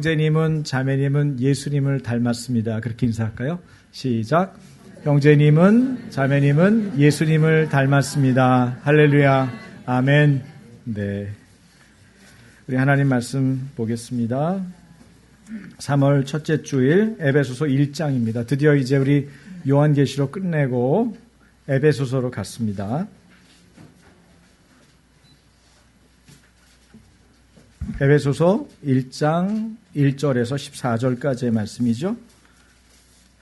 형제님은 자매님은 예수님을 닮았습니다. 그렇게 인사할까요? 시작. 형제님은 자매님은 예수님을 닮았습니다. 할렐루야. 아멘. 네. 우리 하나님 말씀 보겠습니다. 3월 첫째 주일 에베소서 1장입니다. 드디어 이제 우리 요한계시록 끝내고 에베소서로 갔습니다. 에베소서 1장 1절에서 14절까지의 말씀이죠.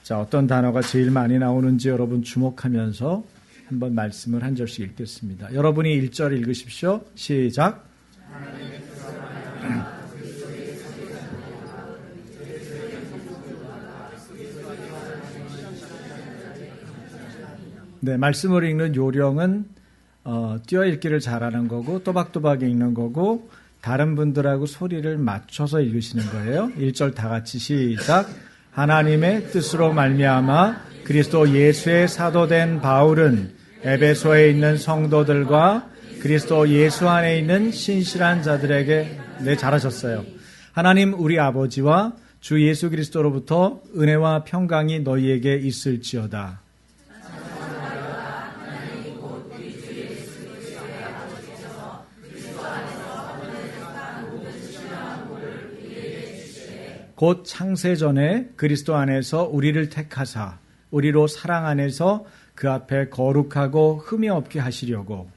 자, 어떤 단어가 제일 많이 나오는지 여러분 주목하면서 한번 말씀을 한 절씩 읽겠습니다. 여러분이 1절 읽으십시오. 시작. 네, 말씀을 읽는 요령은 띄어 읽기를 잘하는 거고 또박또박 읽는 거고 다른 분들하고 소리를 맞춰서 읽으시는 거예요. 1절 다 같이 시작. 하나님의 뜻으로 말미암아 그리스도 예수의 사도된 바울은 에베소에 있는 성도들과 그리스도 예수 안에 있는 신실한 자들에게 네, 잘하셨어요. 하나님 우리 아버지와 주 예수 그리스도로부터 은혜와 평강이 너희에게 있을지어다. 곧 창세전에 그리스도 안에서 우리를 택하사 우리로 사랑 안에서 그 앞에 거룩하고 흠이 없게 하시려고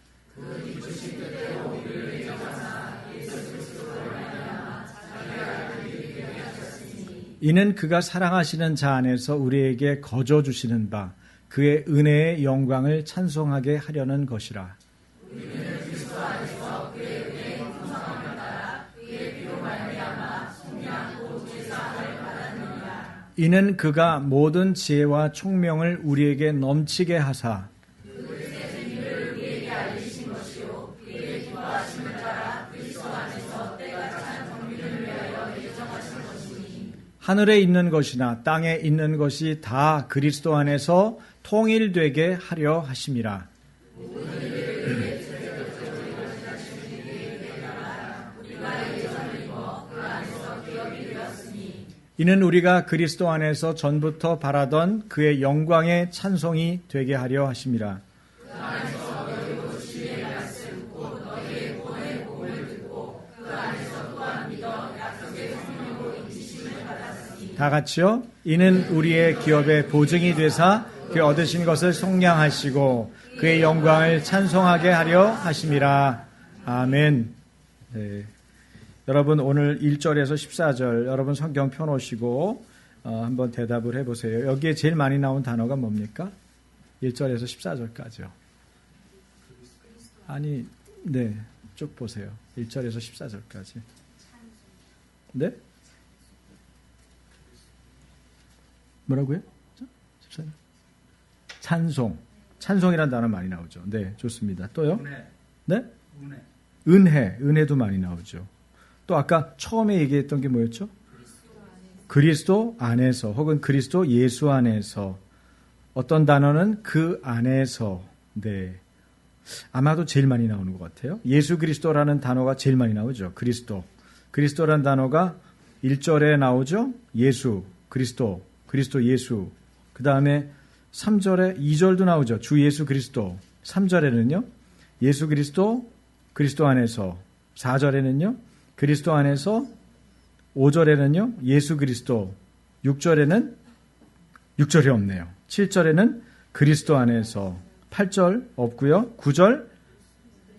이는 그가 사랑하시는 자 안에서 우리에게 거저 주시는 바 그의 은혜의 영광을 찬송하게 하려는 것이라. 이는 그가 모든 지혜와 총명을 우리에게 넘치게 하사 하늘에 있는 것이나 땅에 있는 것이 다 그리스도 안에서 통일되게 하려 하심이라. 이는 우리가 그리스도 안에서 전부터 바라던 그의 영광의 찬송이 되게 하려 하심이라. 다 같이요. 이는 우리의 기업의 보증이 되사 그 얻으신 것을 속량하시고 그의 영광을 찬송하게 하려 하심이라. 아멘. 네. 여러분 오늘 1절에서 14절 여러분 성경 펴놓으시고 한번 대답을 해보세요. 여기에 제일 많이 나온 단어가 뭡니까? 1절에서 14절까지요. 아니, 네, 쭉 보세요. 1절에서 14절까지. 네? 뭐라고요? 14절. 찬송. 찬송이라는 단어 많이 나오죠. 네, 좋습니다. 또요? 은혜. 네? 은혜. 은혜도 많이 나오죠. 또 아까 처음에 얘기했던 게 뭐였죠? 그리스도 안에서 혹은 그리스도 예수 안에서 어떤 단어는 그 안에서 네 아마도 제일 많이 나오는 것 같아요. 예수 그리스도라는 단어가 제일 많이 나오죠. 그리스도라는 단어가 1절에 나오죠. 예수 그리스도 예수 그 다음에 3절에 2절도 나오죠. 주 예수 그리스도 3절에는요. 예수 그리스도 안에서 4절에는요. 그리스도 안에서 5절에는요. 예수 그리스도 6절에는 6절이 없네요. 7절에는 그리스도 안에서 8절 없고요. 9절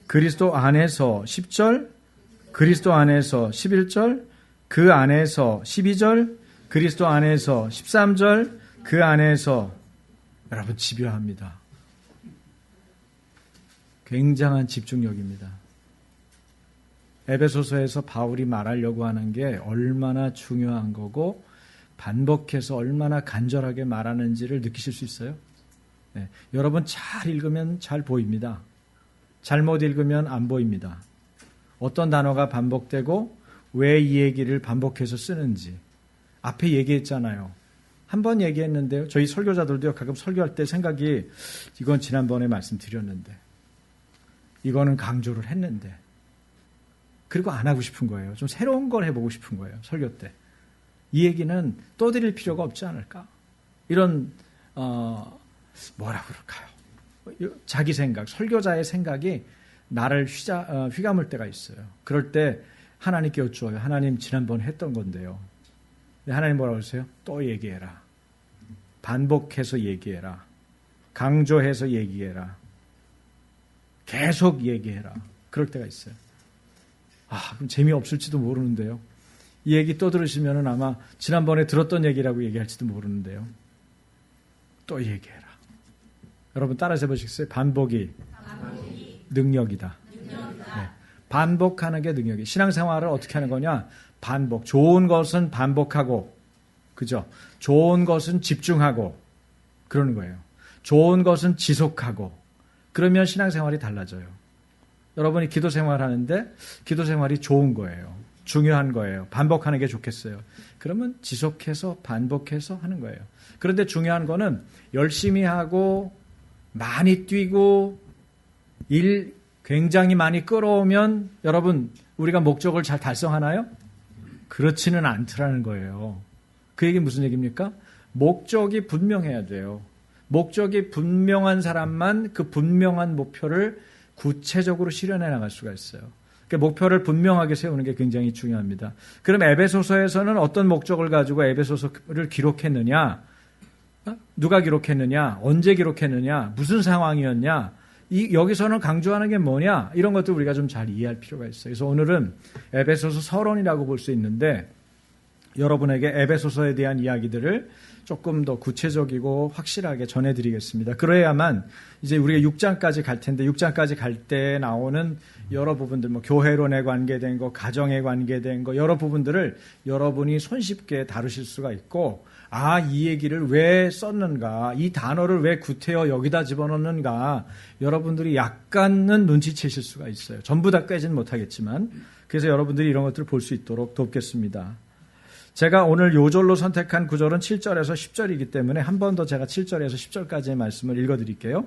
그리스도 안에서 10절 그리스도 안에서 11절 그 안에서 12절 그리스도 안에서 13절 그 안에서 여러분 집요합니다. 굉장한 집중력입니다. 에베소서에서 바울이 말하려고 하는 게 얼마나 중요한 거고 반복해서 얼마나 간절하게 말하는지를 느끼실 수 있어요. 네. 여러분 잘 읽으면 잘 보입니다. 잘못 읽으면 안 보입니다. 어떤 단어가 반복되고 왜 이 얘기를 반복해서 쓰는지 앞에 얘기했잖아요. 한 번 얘기했는데요. 저희 설교자들도요. 가끔 설교할 때 생각이 이건 지난번에 말씀드렸는데 이거는 강조를 했는데 그리고 안 하고 싶은 거예요. 좀 새로운 걸 해보고 싶은 거예요. 설교 때. 이 얘기는 떠들일 필요가 없지 않을까? 이런 뭐라 그럴까요? 자기 생각, 설교자의 생각이 나를 휘감을 때가 있어요. 그럴 때 하나님께 여쭈어요. 하나님 지난번 했던 건데요. 하나님 뭐라고 하세요? 또 얘기해라. 반복해서 얘기해라. 강조해서 얘기해라. 계속 얘기해라. 그럴 때가 있어요. 그럼 재미없을지도 모르는데요. 이 얘기 또 들으시면 아마 지난번에 들었던 얘기라고 얘기할지도 모르는데요. 또 얘기해라. 여러분 따라서 해보시겠어요? 반복이 능력이다. 네. 반복하는 게 능력이에요. 신앙생활을 어떻게 하는 거냐? 반복. 좋은 것은 반복하고, 그죠? 좋은 것은 집중하고, 그러는 거예요. 좋은 것은 지속하고, 그러면 신앙생활이 달라져요. 여러분이 기도 생활하는데 기도 생활이 좋은 거예요. 중요한 거예요. 반복하는 게 좋겠어요. 그러면 지속해서 반복해서 하는 거예요. 그런데 중요한 거는 열심히 하고 많이 뛰고 일 굉장히 많이 끌어오면 여러분 우리가 목적을 잘 달성하나요? 그렇지는 않더라는 거예요. 그 얘기 무슨 얘기입니까? 목적이 분명해야 돼요. 목적이 분명한 사람만 그 분명한 목표를 구체적으로 실현해 나갈 수가 있어요. 그러니까 목표를 분명하게 세우는 게 굉장히 중요합니다. 그럼 에베소서에서는 어떤 목적을 가지고 에베소서를 기록했느냐? 누가 기록했느냐? 언제 기록했느냐? 무슨 상황이었냐? 여기서는 강조하는 게 뭐냐? 이런 것들 우리가 좀 잘 이해할 필요가 있어요. 그래서 오늘은 에베소서 서론이라고 볼 수 있는데 여러분에게 에베소서에 대한 이야기들을 조금 더 구체적이고 확실하게 전해드리겠습니다. 그래야만 이제 우리가 6장까지 갈 텐데 6장까지 갈 때 나오는 여러 부분들, 뭐 교회론에 관계된 거, 가정에 관계된 거 여러 부분들을 여러분이 손쉽게 다루실 수가 있고 이 얘기를 왜 썼는가, 이 단어를 왜 구태여 여기다 집어넣는가 여러분들이 약간은 눈치채실 수가 있어요. 전부 다 꿰진 못하겠지만 그래서 여러분들이 이런 것들을 볼 수 있도록 돕겠습니다. 제가 오늘 요절로 선택한 구절은 7절에서 10절이기 때문에 한 번 더 제가 7절에서 10절까지의 말씀을 읽어드릴게요.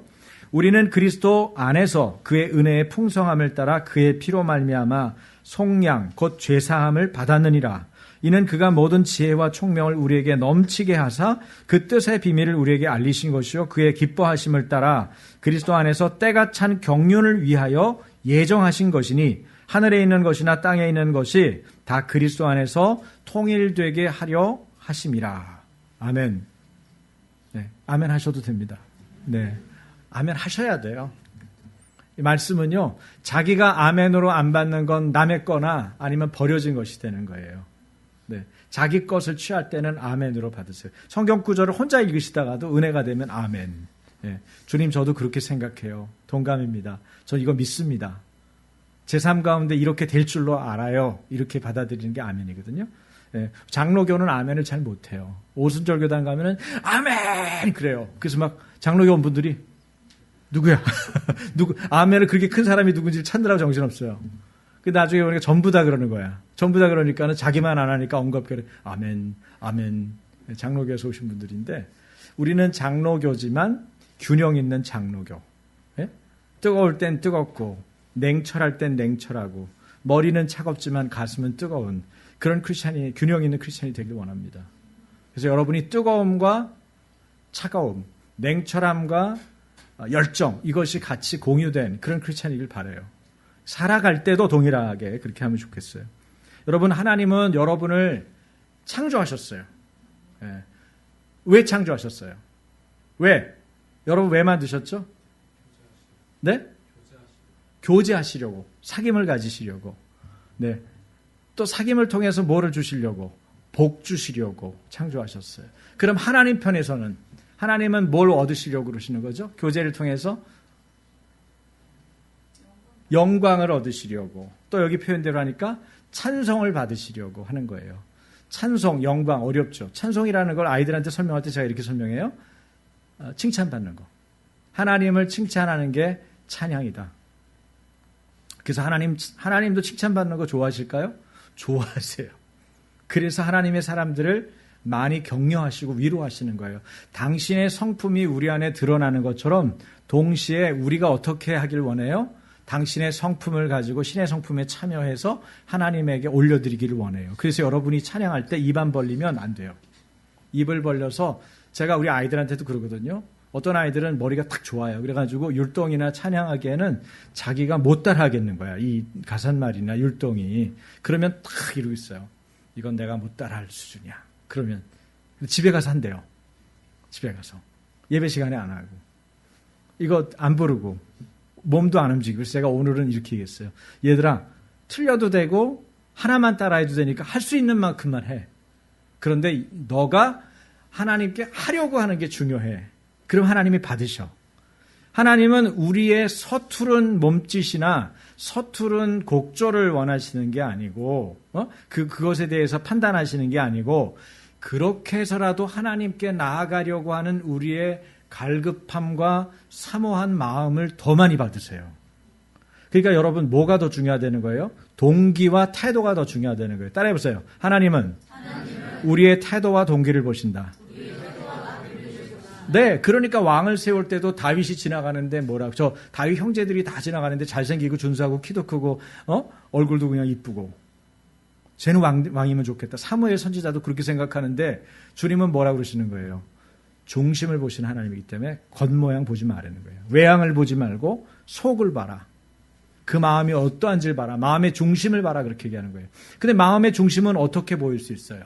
우리는 그리스도 안에서 그의 은혜의 풍성함을 따라 그의 피로 말미암아 속량 곧 죄사함을 받았느니라. 이는 그가 모든 지혜와 총명을 우리에게 넘치게 하사 그 뜻의 비밀을 우리에게 알리신 것이요 그의 기뻐하심을 따라 그리스도 안에서 때가 찬 경륜을 위하여 예정하신 것이니 하늘에 있는 것이나 땅에 있는 것이 다 그리스도 안에서 통일되게 하려 하심이라. 아멘. 네, 아멘 하셔도 됩니다. 네, 아멘 하셔야 돼요. 이 말씀은요, 자기가 아멘으로 안 받는 건 남의 거나 아니면 버려진 것이 되는 거예요. 네, 자기 것을 취할 때는 아멘으로 받으세요. 성경 구절을 혼자 읽으시다가도 은혜가 되면 아멘. 네, 주님 저도 그렇게 생각해요. 동감입니다. 저 이거 믿습니다. 제 삶 가운데 이렇게 될 줄로 알아요. 이렇게 받아들이는 게 아멘이거든요. 예, 장로교는 아멘을 잘 못해요. 오순절교단 가면은 아멘 그래요. 그래서 막 장로교 분들이 누구야? 누구 아멘을 그렇게 큰 사람이 누군지 찾느라고 정신없어요. 그 나중에 보니까 전부 다 그러는 거야. 전부 다 그러니까는 자기만 안 하니까 언급결에 아멘, 아멘. 장로교에서 오신 분들인데 우리는 장로교지만 균형 있는 장로교. 예? 뜨거울 땐 뜨겁고 냉철할 땐 냉철하고 머리는 차갑지만 가슴은 뜨거운 그런 크리스찬이 균형 있는 크리스찬이 되길 원합니다. 그래서 여러분이 뜨거움과 차가움, 냉철함과 열정 이것이 같이 공유된 그런 크리스찬이길 바라요. 살아갈 때도 동일하게 그렇게 하면 좋겠어요. 여러분 하나님은 여러분을 창조하셨어요. 예. 왜 창조하셨어요? 왜? 여러분 왜 만드셨죠? 네? 교제하시려고, 사귐을 가지시려고, 네. 또 사귐을 통해서 뭐를 주시려고? 복 주시려고 창조하셨어요. 그럼 하나님 편에서는 하나님은 뭘 얻으시려고 그러시는 거죠? 교제를 통해서 영광을 얻으시려고, 또 여기 표현대로 하니까 찬송을 받으시려고 하는 거예요. 찬송, 영광 어렵죠. 찬송이라는 걸 아이들한테 설명할 때 제가 이렇게 설명해요. 칭찬받는 거. 하나님을 칭찬하는 게 찬양이다. 그래서 하나님도 칭찬받는 거 좋아하실까요? 좋아하세요. 그래서 하나님의 사람들을 많이 격려하시고 위로하시는 거예요. 당신의 성품이 우리 안에 드러나는 것처럼 동시에 우리가 어떻게 하길 원해요? 당신의 성품을 가지고 신의 성품에 참여해서 하나님에게 올려드리기를 원해요. 그래서 여러분이 찬양할 때 입 안 벌리면 안 돼요. 입을 벌려서 제가 우리 아이들한테도 그러거든요. 어떤 아이들은 머리가 딱 좋아요. 그래가지고 율동이나 찬양하기에는 자기가 못 따라하겠는 거야. 이 가사말이나 율동이. 그러면 딱 이러고 있어요. 이건 내가 못 따라할 수준이야. 그러면 집에 가서 한대요. 집에 가서. 예배 시간에 안 하고. 이거 안 부르고. 몸도 안 움직이고. 그래서 제가 오늘은 이렇게 얘기했어요. 얘들아, 틀려도 되고 하나만 따라해도 되니까 할 수 있는 만큼만 해. 그런데 너가 하나님께 하려고 하는 게 중요해. 그럼 하나님이 받으셔. 하나님은 우리의 서투른 몸짓이나 서투른 곡조를 원하시는 게 아니고, 그것에 대해서 판단하시는 게 아니고, 그렇게 해서라도 하나님께 나아가려고 하는 우리의 갈급함과 사모한 마음을 더 많이 받으세요. 그러니까 여러분, 뭐가 더 중요하다는 거예요? 동기와 태도가 더 중요하다는 거예요. 따라해보세요. 하나님은 우리의 태도와 동기를 보신다. 네, 그러니까 왕을 세울 때도 다윗이 지나가는데 뭐라고, 저 다윗 형제들이 다 지나가는데 잘생기고 준수하고 키도 크고, 얼굴도 그냥 이쁘고. 쟤는 왕이면 좋겠다. 사무엘 선지자도 그렇게 생각하는데 주님은 뭐라고 그러시는 거예요? 중심을 보시는 하나님이기 때문에 겉모양 보지 말라는 거예요. 외양을 보지 말고 속을 봐라. 그 마음이 어떠한지를 봐라. 마음의 중심을 봐라. 그렇게 얘기하는 거예요. 근데 마음의 중심은 어떻게 보일 수 있어요?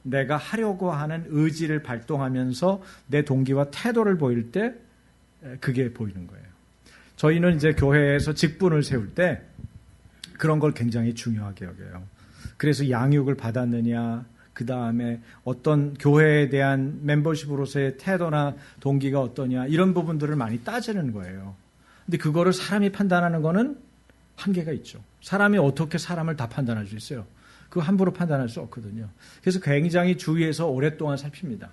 내가 하려고 하는 의지를 발동하면서 내 동기와 태도를 보일 때 그게 보이는 거예요. 저희는 이제 교회에서 직분을 세울 때 그런 걸 굉장히 중요하게 여겨요. 그래서 양육을 받았느냐, 그 다음에 어떤 교회에 대한 멤버십으로서의 태도나 동기가 어떠냐, 이런 부분들을 많이 따지는 거예요. 근데 그거를 사람이 판단하는 거는 한계가 있죠. 사람이 어떻게 사람을 다 판단할 수 있어요? 그거 함부로 판단할 수 없거든요. 그래서 굉장히 주의해서 오랫동안 살핍니다.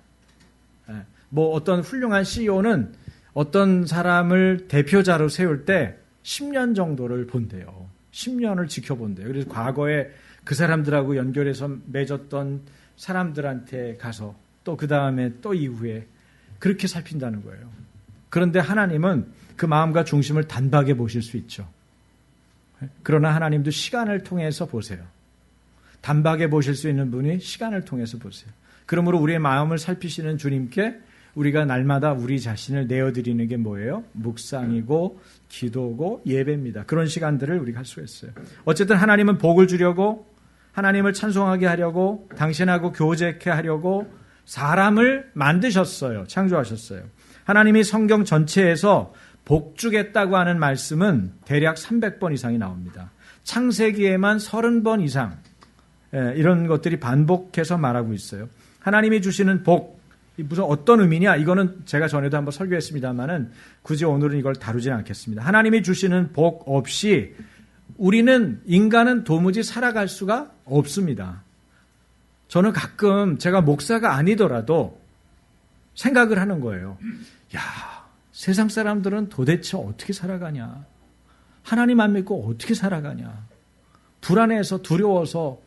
뭐 어떤 훌륭한 CEO는 어떤 사람을 대표자로 세울 때 10년 정도를 본대요. 10년을 지켜본대요. 그래서 과거에 그 사람들하고 연결해서 맺었던 사람들한테 가서 또 그 다음에 또 이후에 그렇게 살핀다는 거예요. 그런데 하나님은 그 마음과 중심을 단박에 보실 수 있죠. 그러나 하나님도 시간을 통해서 보세요. 단박에 보실 수 있는 분이 시간을 통해서 보세요. 그러므로 우리의 마음을 살피시는 주님께 우리가 날마다 우리 자신을 내어드리는 게 뭐예요? 묵상이고 기도고 예배입니다. 그런 시간들을 우리가 할 수가 있어요. 어쨌든 하나님은 복을 주려고, 하나님을 찬송하게 하려고, 당신하고 교제케 하려고 사람을 만드셨어요. 창조하셨어요. 하나님이 성경 전체에서 복 주겠다고 하는 말씀은 대략 300번 이상이 나옵니다. 창세기에만 30번 이상 이런 것들이 반복해서 말하고 있어요. 하나님이 주시는 복, 무슨 어떤 의미냐? 이거는 제가 전에도 한번 설교했습니다만은 굳이 오늘은 이걸 다루지는 않겠습니다. 하나님이 주시는 복 없이 우리는, 인간은 도무지 살아갈 수가 없습니다. 저는 가끔 제가 목사가 아니더라도 생각을 하는 거예요. 야, 세상 사람들은 도대체 어떻게 살아가냐? 하나님 안 믿고 어떻게 살아가냐? 불안해서 두려워서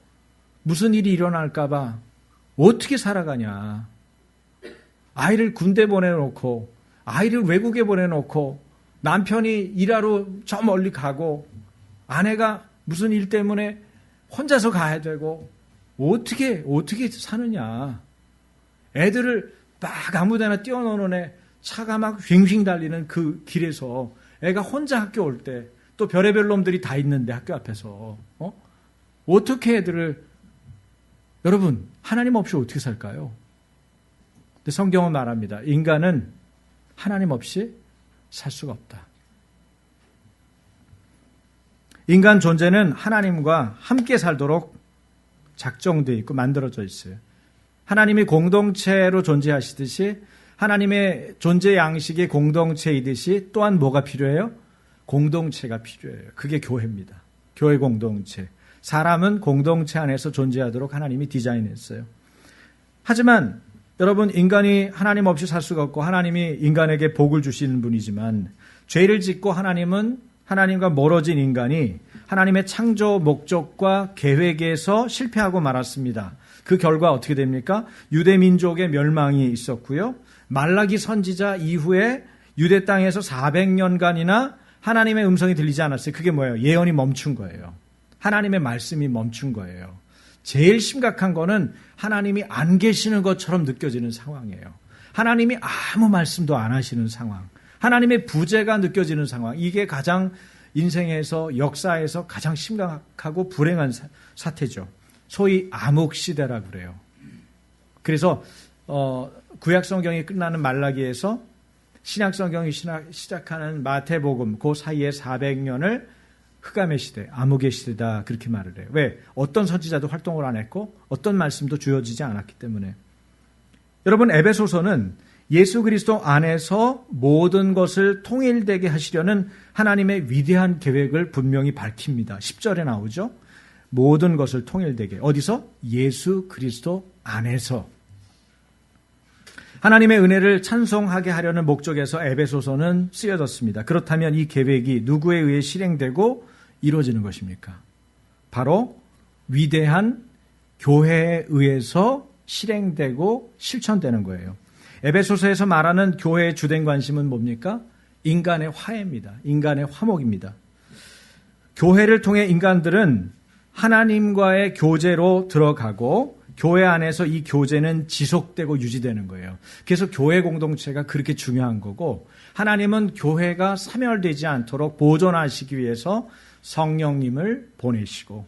무슨 일이 일어날까 봐 어떻게 살아가냐? 아이를 군대 보내놓고, 아이를 외국에 보내놓고, 남편이 일하러 저 멀리 가고, 아내가 무슨 일 때문에 혼자서 가야 되고, 어떻게 사느냐? 애들을 막 아무데나 띄워놓는 애, 차가 막 휑휑 달리는 그 길에서 애가 혼자 학교 올 때, 또 별의별 놈들이 다 있는데 학교 앞에서, 어떻게 애들을, 여러분, 하나님 없이 어떻게 살까요? 근데 성경은 말합니다. 인간은 하나님 없이 살 수가 없다. 인간 존재는 하나님과 함께 살도록 작정되어 있고 만들어져 있어요. 하나님이 공동체로 존재하시듯이 하나님의 존재 양식이 공동체이듯이 또한 뭐가 필요해요? 공동체가 필요해요. 그게 교회입니다. 교회 공동체. 사람은 공동체 안에서 존재하도록 하나님이 디자인했어요. 하지만 여러분, 인간이 하나님 없이 살 수가 없고 하나님이 인간에게 복을 주시는 분이지만 죄를 짓고 하나님과 멀어진 인간이 하나님의 창조 목적과 계획에서 실패하고 말았습니다. 그 결과 어떻게 됩니까? 유대 민족의 멸망이 있었고요. 말라기 선지자 이후에 유대 땅에서 400년간이나 하나님의 음성이 들리지 않았어요. 그게 뭐예요? 예언이 멈춘 거예요. 하나님의 말씀이 멈춘 거예요. 제일 심각한 거는 하나님이 안 계시는 것처럼 느껴지는 상황이에요. 하나님이 아무 말씀도 안 하시는 상황. 하나님의 부재가 느껴지는 상황. 이게 가장 인생에서 역사에서 가장 심각하고 불행한 사태죠. 소위 암흑시대라고 그래요. 그래서 구약성경이 끝나는 말라기에서 신약성경이 시작하는 마태복음 그 사이에 400년을 흑암의 시대, 암흑의 시대다 그렇게 말을 해요. 왜? 어떤 선지자도 활동을 안 했고 어떤 말씀도 주어지지 않았기 때문에. 여러분, 에베소서는 예수 그리스도 안에서 모든 것을 통일되게 하시려는 하나님의 위대한 계획을 분명히 밝힙니다. 10절에 나오죠. 모든 것을 통일되게. 어디서? 예수 그리스도 안에서. 하나님의 은혜를 찬송하게 하려는 목적에서 에베소서는 쓰여졌습니다. 그렇다면 이 계획이 누구에 의해 실행되고 이루어지는 것입니까? 바로 위대한 교회에 의해서 실행되고 실천되는 거예요. 에베소서에서 말하는 교회의 주된 관심은 뭡니까? 인간의 화해입니다. 인간의 화목입니다. 교회를 통해 인간들은 하나님과의 교제로 들어가고 교회 안에서 이 교제는 지속되고 유지되는 거예요. 그래서 교회 공동체가 그렇게 중요한 거고, 하나님은 교회가 사멸되지 않도록 보존하시기 위해서 성령님을 보내시고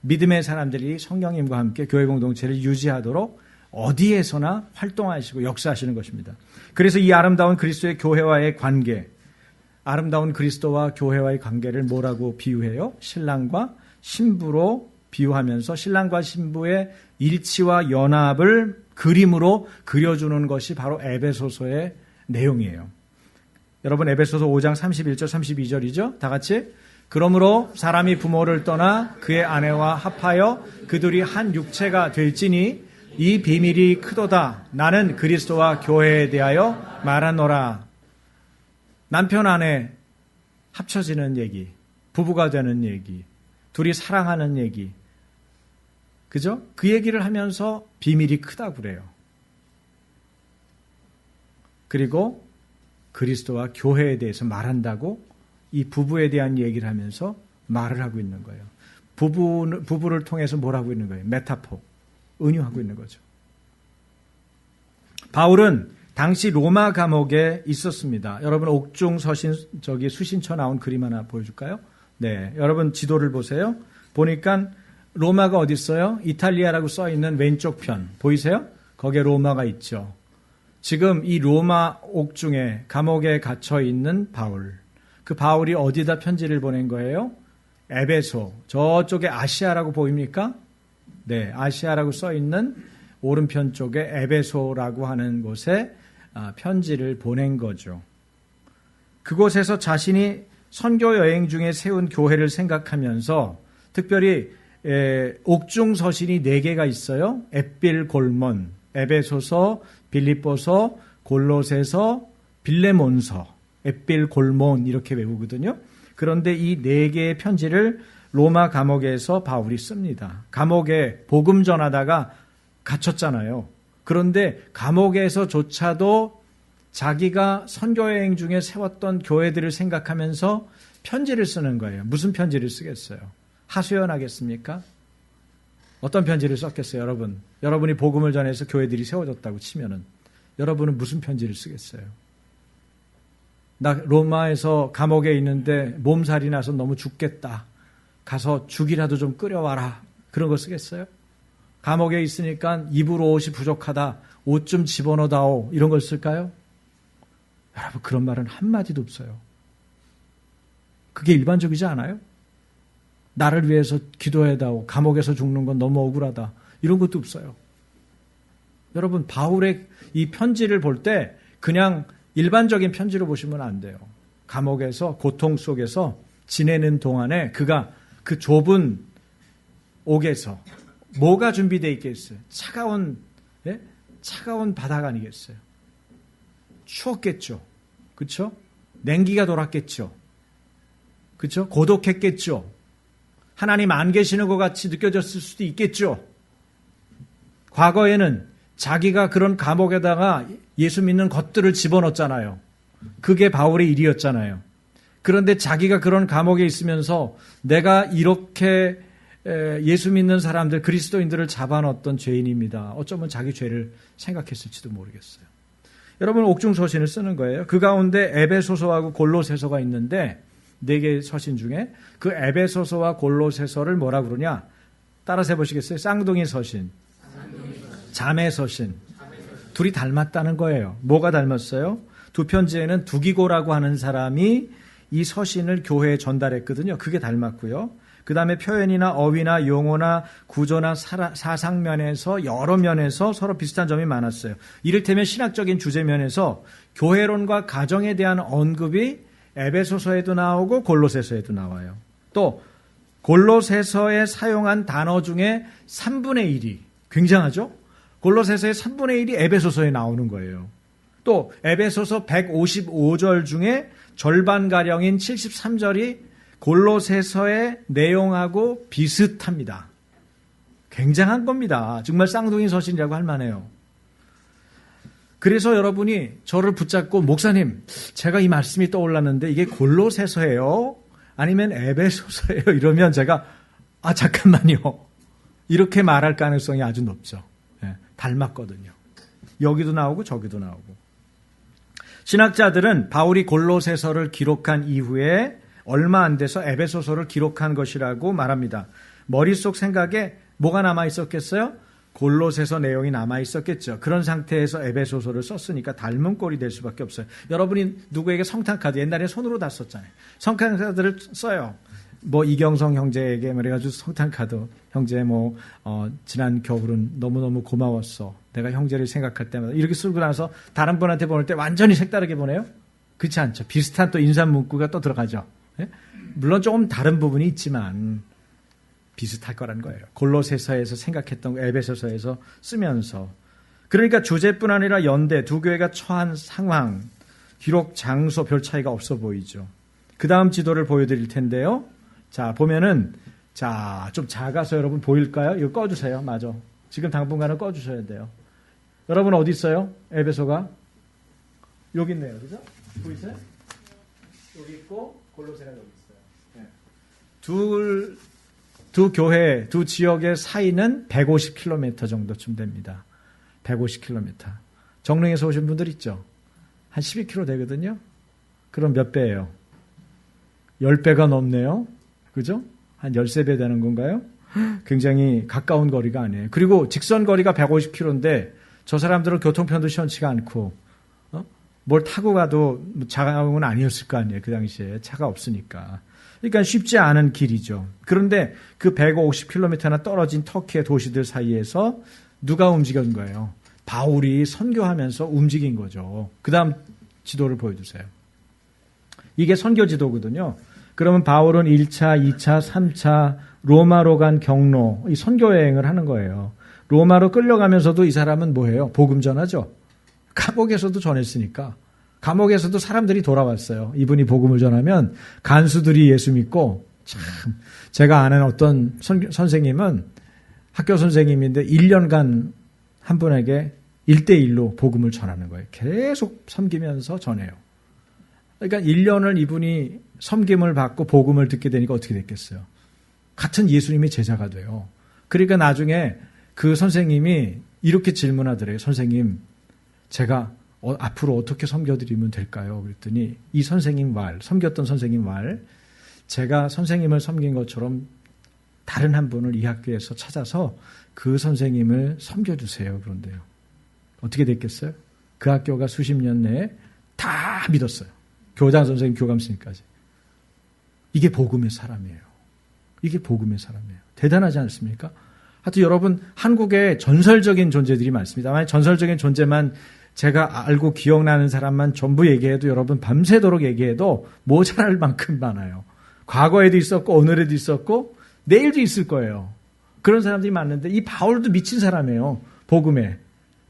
믿음의 사람들이 성령님과 함께 교회 공동체를 유지하도록 어디에서나 활동하시고 역사하시는 것입니다. 그래서 이 아름다운 그리스도의 교회와의 관계, 아름다운 그리스도와 교회와의 관계를 뭐라고 비유해요? 신랑과 신부로 비유하면서 신랑과 신부의 일치와 연합을 그림으로 그려주는 것이 바로 에베소서의 내용이에요. 여러분, 에베소서 5장 31절 32절이죠? 다 같이. 그러므로 사람이 부모를 떠나 그의 아내와 합하여 그들이 한 육체가 될지니 이 비밀이 크도다. 나는 그리스도와 교회에 대하여 말하노라. 남편 아내 합쳐지는 얘기, 부부가 되는 얘기, 둘이 사랑하는 얘기, 그죠? 그 얘기를 하면서 비밀이 크다고 그래요. 그리고 그리스도와 교회에 대해서 말한다고 이 부부에 대한 얘기를 하면서 말을 하고 있는 거예요. 부부를 통해서 뭘 하고 있는 거예요? 메타포, 은유하고 있는 거죠. 바울은 당시 로마 감옥에 있었습니다. 여러분, 옥중 서신, 수신처 나온 그림 하나 보여줄까요? 네, 여러분 지도를 보세요. 보니까 로마가 어디 있어요? 이탈리아라고 써있는 왼쪽 편 보이세요? 거기에 로마가 있죠. 지금 이 로마 옥중에 감옥에 갇혀 있는 바울, 그 바울이 어디다 편지를 보낸 거예요? 에베소, 저쪽에 아시아라고 보입니까? 네, 아시아라고 써있는 오른편 쪽에 에베소라고 하는 곳에 편지를 보낸 거죠. 그곳에서 자신이 선교 여행 중에 세운 교회를 생각하면서 특별히 옥중 서신이 4개가 있어요. 앳빌 골몬, 에베소서, 빌립보서, 골로새서, 빌레몬서, 앳빌 골몬 이렇게 외우거든요. 그런데 이 4개의 편지를 로마 감옥에서 바울이 씁니다. 감옥에 복음 전하다가 갇혔잖아요. 그런데 감옥에서조차도 자기가 선교여행 중에 세웠던 교회들을 생각하면서 편지를 쓰는 거예요. 무슨 편지를 쓰겠어요? 하소연하겠습니까? 어떤 편지를 썼겠어요, 여러분? 여러분이 복음을 전해서 교회들이 세워졌다고 치면은 여러분은 무슨 편지를 쓰겠어요? 나 로마에서 감옥에 있는데 몸살이 나서 너무 죽겠다. 가서 죽이라도 좀 끓여와라. 그런 거 쓰겠어요? 감옥에 있으니까 입을 옷이 부족하다. 옷 좀 집어넣어다오. 이런 걸 쓸까요? 여러분, 그런 말은 한마디도 없어요. 그게 일반적이지 않아요? 나를 위해서 기도해다오. 감옥에서 죽는 건 너무 억울하다. 이런 것도 없어요. 여러분, 바울의 이 편지를 볼 때 그냥 일반적인 편지로 보시면 안 돼요. 감옥에서 고통 속에서 지내는 동안에 그가 그 좁은 옥에서 뭐가 준비되어 있겠어요? 차가운 바다가 아니겠어요? 추웠겠죠. 그렇죠? 냉기가 돌았겠죠. 그렇죠? 고독했겠죠. 하나님 안 계시는 것 같이 느껴졌을 수도 있겠죠. 과거에는 자기가 그런 감옥에다가 예수 믿는 것들을 집어넣었잖아요. 그게 바울의 일이었잖아요. 그런데 자기가 그런 감옥에 있으면서 내가 이렇게 예수 믿는 사람들, 그리스도인들을 잡아넣었던 죄인입니다. 어쩌면 자기 죄를 생각했을지도 모르겠어요. 여러분, 옥중서신을 쓰는 거예요. 그 가운데 에베소서하고 골로새서가 있는데 4개의 서신 중에 그 에베소서와 골로새서를 뭐라 그러냐? 따라서 해보시겠어요? 쌍둥이 서신, 자매 서신. 둘이 닮았다는 거예요. 뭐가 닮았어요? 두 편지에는 두기고라고 하는 사람이 이 서신을 교회에 전달했거든요. 그게 닮았고요. 그 다음에 표현이나 어휘나 용어나 구조나 사상면에서 여러 면에서 서로 비슷한 점이 많았어요. 이를테면 신학적인 주제면에서 교회론과 가정에 대한 언급이 에베소서에도 나오고 골로새서에도 나와요. 또 골로새서에 사용한 단어 중에 3분의 1이 굉장하죠? 골로새서의 3분의 1이 에베소서에 나오는 거예요. 또 에베소서 155절 중에 절반가량인 73절이 골로새서의 내용하고 비슷합니다. 굉장한 겁니다. 정말 쌍둥이 서신이라고 할 만해요. 그래서 여러분이 저를 붙잡고 목사님, 제가 이 말씀이 떠올랐는데 이게 골로새서예요? 아니면 에베소서예요? 이러면 제가 잠깐만요. 이렇게 말할 가능성이 아주 높죠. 네, 닮았거든요. 여기도 나오고 저기도 나오고. 신학자들은 바울이 골로새서를 기록한 이후에 얼마 안 돼서 에베소서를 기록한 것이라고 말합니다. 머릿속 생각에 뭐가 남아있었겠어요? 골로새서 내용이 남아있었겠죠. 그런 상태에서 에베소서를 썼으니까 닮은 꼴이 될 수밖에 없어요. 여러분이 누구에게 성탄카드, 옛날에 손으로 다 썼잖아요. 성탄카드를 써요. 이경성 형제에게 그래가지고 성탄카드, 형제 지난 겨울은 너무너무 고마웠어. 내가 형제를 생각할 때마다 이렇게 쓰고 나서 다른 분한테 보낼 때 완전히 색다르게 보내요? 그렇지 않죠. 비슷한 또 인사 문구가 또 들어가죠. 예? 물론 조금 다른 부분이 있지만 비슷할 거란 거예요. 골로새서에서 생각했던 거 에베소서에서 쓰면서. 그러니까 주제뿐 아니라 연대, 두 교회가 처한 상황, 기록 장소 별 차이가 없어 보이죠. 그 다음 지도를 보여드릴 텐데요. 자, 보면은 좀 작아서 여러분 보일까요? 이거 꺼주세요. 맞아. 지금 당분간은 꺼주셔야 돼요. 여러분 어디 있어요? 에베소가? 여기 있네요. 그죠? 보이세요? 여기 있고 골로새가 여기 있어요. 네. 두 교회, 두 지역의 사이는 150km 정도쯤 됩니다. 150km. 정릉에서 오신 분들 있죠? 한 12km 되거든요? 그럼 몇 배예요? 10배가 넘네요? 그죠? 한 13배 되는 건가요? 굉장히 가까운 거리가 아니에요. 그리고 직선 거리가 150km인데 저 사람들은 교통편도 시원치가 않고 뭘 타고 가도 자가용은 아니었을 거 아니에요. 그 당시에 차가 없으니까. 그러니까 쉽지 않은 길이죠. 그런데 그 150km나 떨어진 터키의 도시들 사이에서 누가 움직인 거예요? 바울이 선교하면서 움직인 거죠. 그 다음 지도를 보여주세요. 이게 선교 지도거든요. 그러면 바울은 1차, 2차, 3차 로마로 간 경로, 이 선교 여행을 하는 거예요. 로마로 끌려가면서도 이 사람은 뭐예요? 복음 전하죠. 감옥에서도 전했으니까. 감옥에서도 사람들이 돌아왔어요. 이분이 복음을 전하면 간수들이 예수 믿고, 참 제가 아는 어떤 선생님은 학교 선생님인데 1년간 한 분에게 1대1로 복음을 전하는 거예요. 계속 섬기면서 전해요. 그러니까 1년을 이분이 섬김을 받고 복음을 듣게 되니까 어떻게 됐겠어요? 같은 예수님의 제자가 돼요. 그러니까 나중에 그 선생님이 이렇게 질문하더래요. 선생님, 제가 앞으로 어떻게 섬겨드리면 될까요? 그랬더니 이 선생님 섬겼던 선생님 제가 선생님을 섬긴 것처럼 다른 한 분을 이 학교에서 찾아서 그 선생님을 섬겨주세요. 그런데요. 어떻게 됐겠어요? 그 학교가 수십 년 내에 다 믿었어요. 교장 선생님, 교감 선생님까지. 이게 복음의 사람이에요. 이게 복음의 사람이에요. 대단하지 않습니까? 하여튼 여러분, 한국에 전설적인 존재들이 많습니다. 만약 전설적인 존재만 제가 알고 기억나는 사람만 전부 얘기해도 여러분 밤새도록 얘기해도 모자랄 만큼 많아요. 과거에도 있었고 오늘에도 있었고 내일도 있을 거예요. 그런 사람들이 많은데 이 바울도 미친 사람이에요. 복음에.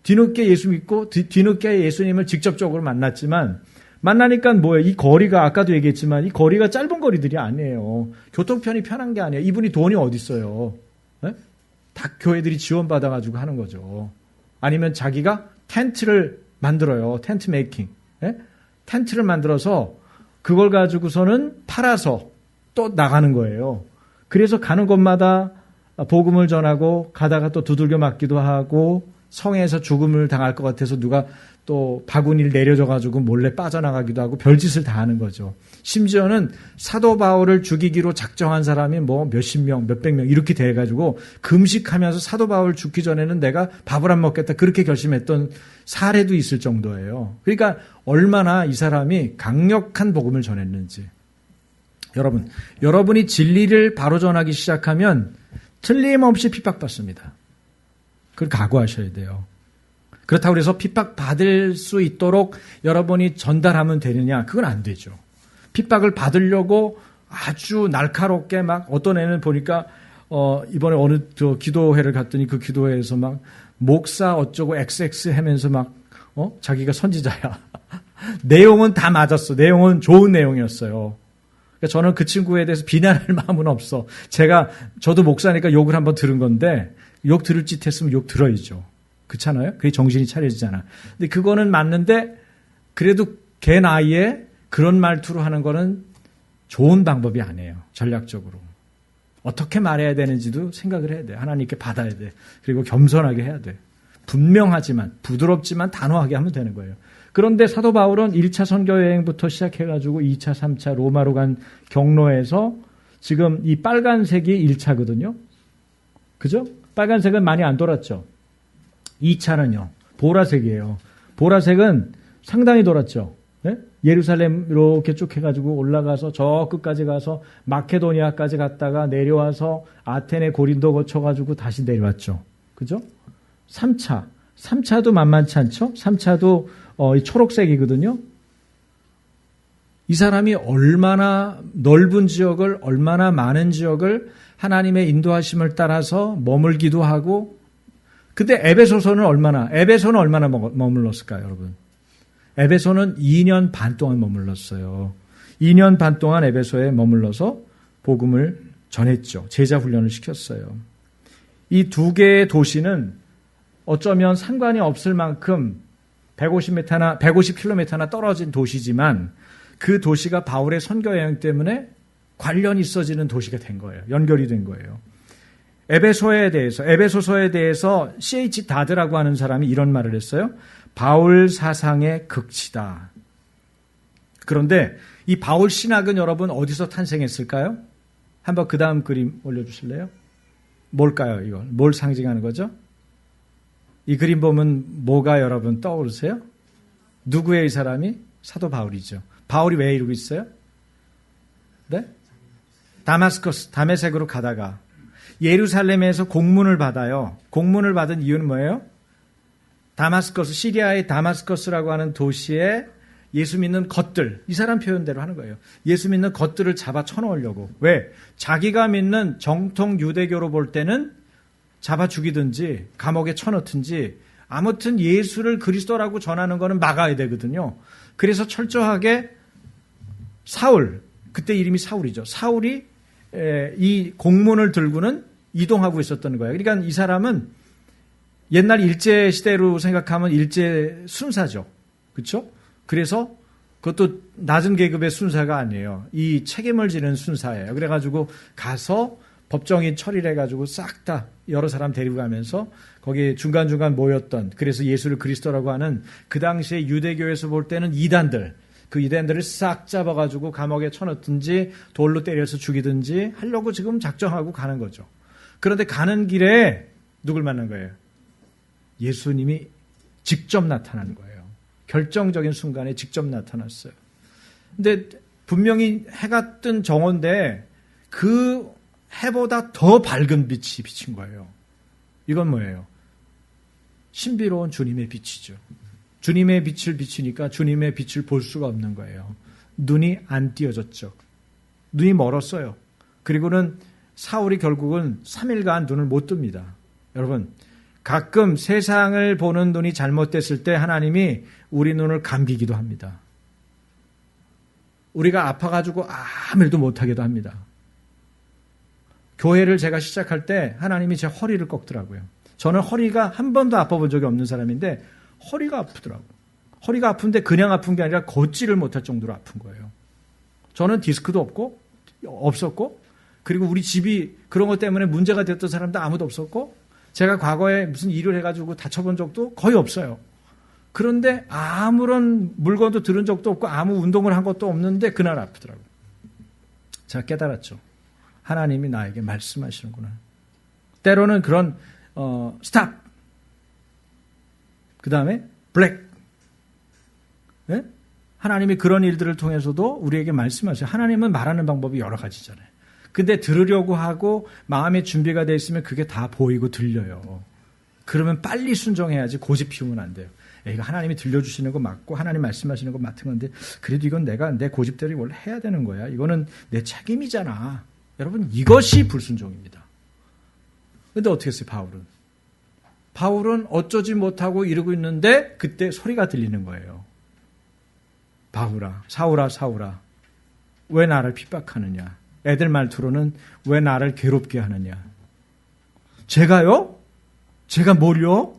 뒤늦게 예수 믿고 뒤늦게 예수님을 직접적으로 만났지만 만나니까 뭐예요? 이 거리가 아까도 얘기했지만 이 거리가 짧은 거리들이 아니에요. 교통편이 편한 게 아니에요. 이분이 돈이 어디 있어요? 네? 다 교회들이 지원받아가지고 하는 거죠. 아니면 자기가 텐트를 만들어요. 텐트 메이킹. 네? 텐트를 만들어서 그걸 가지고서는 팔아서 또 나가는 거예요. 그래서 가는 곳마다 복음을 전하고 가다가 또 두들겨 맞기도 하고 성에서 죽음을 당할 것 같아서 누가 또 바구니를 내려줘 가지고 몰래 빠져나가기도 하고 별짓을 다 하는 거죠. 심지어는 사도 바울을 죽이기로 작정한 사람이 뭐 몇십 명, 몇백 명 이렇게 돼 가지고 금식하면서 사도 바울 죽기 전에는 내가 밥을 안 먹겠다 그렇게 결심했던 사례도 있을 정도예요. 그러니까 얼마나 이 사람이 강력한 복음을 전했는지. 여러분이 진리를 바로 전하기 시작하면 틀림없이 핍박받습니다. 그걸 각오하셔야 돼요. 그렇다고 해서 핍박받을 수 있도록 여러분이 전달하면 되느냐? 그건 안 되죠. 핍박을 받으려고 아주 날카롭게 막 어떤 애는 보니까 이번에 어느 기도회를 갔더니 그 기도회에서 막 목사 어쩌고 XX 하면서 막 자기가 선지자야. 내용은 다 맞았어. 내용은 좋은 내용이었어요. 그러니까 저는 그 친구에 대해서 비난할 마음은 없어. 저도 목사니까 욕을 한번 들은 건데 욕 들을 짓 했으면 욕 들어야죠. 그렇잖아요? 그게 정신이 차려지잖아. 근데 그거는 맞는데 그래도 걔 나이에 그런 말투로 하는 거는 좋은 방법이 아니에요. 전략적으로. 어떻게 말해야 되는지도 생각을 해야 돼. 하나님께 받아야 돼. 그리고 겸손하게 해야 돼. 분명하지만 부드럽지만 단호하게 하면 되는 거예요. 그런데 사도 바울은 1차 선교 여행부터 시작해가지고 2차, 3차 로마로 간 경로에서 지금 이 빨간색이 1차거든요. 그죠? 빨간색은 많이 안 돌았죠. 2차는요. 보라색이에요. 보라색은 상당히 돌았죠. 네? 예루살렘 이렇게 쭉 해가지고 올라가서 저 끝까지 가서 마케도니아까지 갔다가 내려와서 아테네 고린도 거쳐가지고 다시 내려왔죠. 그죠? 3차도 만만치 않죠? 3차도 초록색이거든요. 이 사람이 얼마나 넓은 지역을, 얼마나 많은 지역을 하나님의 인도하심을 따라서 머물기도 하고, 근데 에베소는 얼마나 머물렀을까요, 여러분? 에베소는 2년 반 동안 머물렀어요. 2년 반 동안 에베소에 머물러서 복음을 전했죠. 제자 훈련을 시켰어요. 이 두 개의 도시는 어쩌면 상관이 없을 만큼 150km나 떨어진 도시지만 그 도시가 바울의 선교 여행 때문에 관련이 있어지는 도시가 된 거예요. 연결이 된 거예요. 에베소서에 대해서 C.H. 다드라고 하는 사람이 이런 말을 했어요. 바울 사상의 극치다. 그런데 이 바울 신학은 여러분 어디서 탄생했을까요? 한번 그 다음 그림 올려주실래요? 뭘까요, 이건? 뭘 상징하는 거죠? 이 그림 보면 뭐가 여러분 떠오르세요? 누구의 이 사람이? 사도 바울이죠. 바울이 왜 이러고 있어요? 네? 다메섹으로 가다가 예루살렘에서 공문을 받아요. 공문을 받은 이유는 뭐예요? 시리아의 다마스커스라고 하는 도시에 예수 믿는 것들, 이 사람 표현대로 하는 거예요. 예수 믿는 것들을 잡아 쳐놓으려고. 왜? 자기가 믿는 정통 유대교로 볼 때는 잡아 죽이든지 감옥에 쳐넣든지 아무튼 예수를 그리스도라고 전하는 거는 막아야 되거든요. 그래서 철저하게 그때 이름이 사울이죠. 사울이 이 공문을 들고는 이동하고 있었던 거예요. 그러니까 이 사람은 옛날 일제 시대로 생각하면 일제 순사죠. 그렇죠? 그래서 그것도 낮은 계급의 순사가 아니에요. 이 책임을 지는 순사예요. 그래가지고 가서 법정이 처리를 해가지고 싹 다 여러 사람 데리고 가면서 거기 중간중간 모였던, 그래서 예수를 그리스도라고 하는 그 당시에 유대교에서 볼 때는 그 이단들을 싹 잡아가지고 감옥에 쳐넣든지 돌로 때려서 죽이든지 하려고 지금 작정하고 가는 거죠. 그런데 가는 길에 누굴 만난 거예요? 예수님이 직접 나타난 거예요. 결정적인 순간에 직접 나타났어요. 근데 분명히 해가 뜬 정오인데 그 해보다 더 밝은 빛이 비친 거예요. 이건 뭐예요? 신비로운 주님의 빛이죠. 주님의 빛을 비추니까 주님의 빛을 볼 수가 없는 거예요. 눈이 안 띄어졌죠. 눈이 멀었어요. 그리고는 사울이 결국은 3일간 눈을 못 뜹니다. 여러분, 가끔 세상을 보는 눈이 잘못됐을 때 하나님이 우리 눈을 감기기도 합니다. 우리가 아파가지고 아무 일도 못하기도 합니다. 교회를 제가 시작할 때 하나님이 제 허리를 꺾더라고요. 저는 허리가 한 번도 아파본 적이 없는 사람인데 허리가 아프더라고요. 허리가 아픈데 그냥 아픈 게 아니라 걷지를 못할 정도로 아픈 거예요. 저는 디스크도 없었고, 그리고 우리 집이 그런 것 때문에 문제가 됐던 사람도 아무도 없었고, 제가 과거에 무슨 일을 해가지고 다쳐본 적도 거의 없어요. 그런데 아무런 물건도 들은 적도 없고 아무 운동을 한 것도 없는데 그날 아프더라고요. 제가 깨달았죠. 하나님이 나에게 말씀하시는구나. 때로는 그런 스탑, 그 다음에 블랙. 네? 하나님이 그런 일들을 통해서도 우리에게 말씀하셔요. 하나님은 말하는 방법이 여러 가지잖아요. 근데 들으려고 하고 마음의 준비가 돼 있으면 그게 다 보이고 들려요. 그러면 빨리 순종해야지 고집 피우면 안 돼요. 이거 하나님이 들려주시는 거 맞고 하나님 말씀하시는 거 맞은 건데 그래도 이건 내가 내 고집대로 원래 해야 되는 거야. 이거는 내 책임이잖아. 여러분, 이것이 불순종입니다. 근데 어떻게 했어요, 바울은? 바울은 어쩌지 못하고 이러고 있는데 그때 소리가 들리는 거예요. 바울아, 사울아, 사울아, 왜 나를 핍박하느냐? 애들 말투로는 왜 나를 괴롭게 하느냐? 제가요? 제가 뭘요?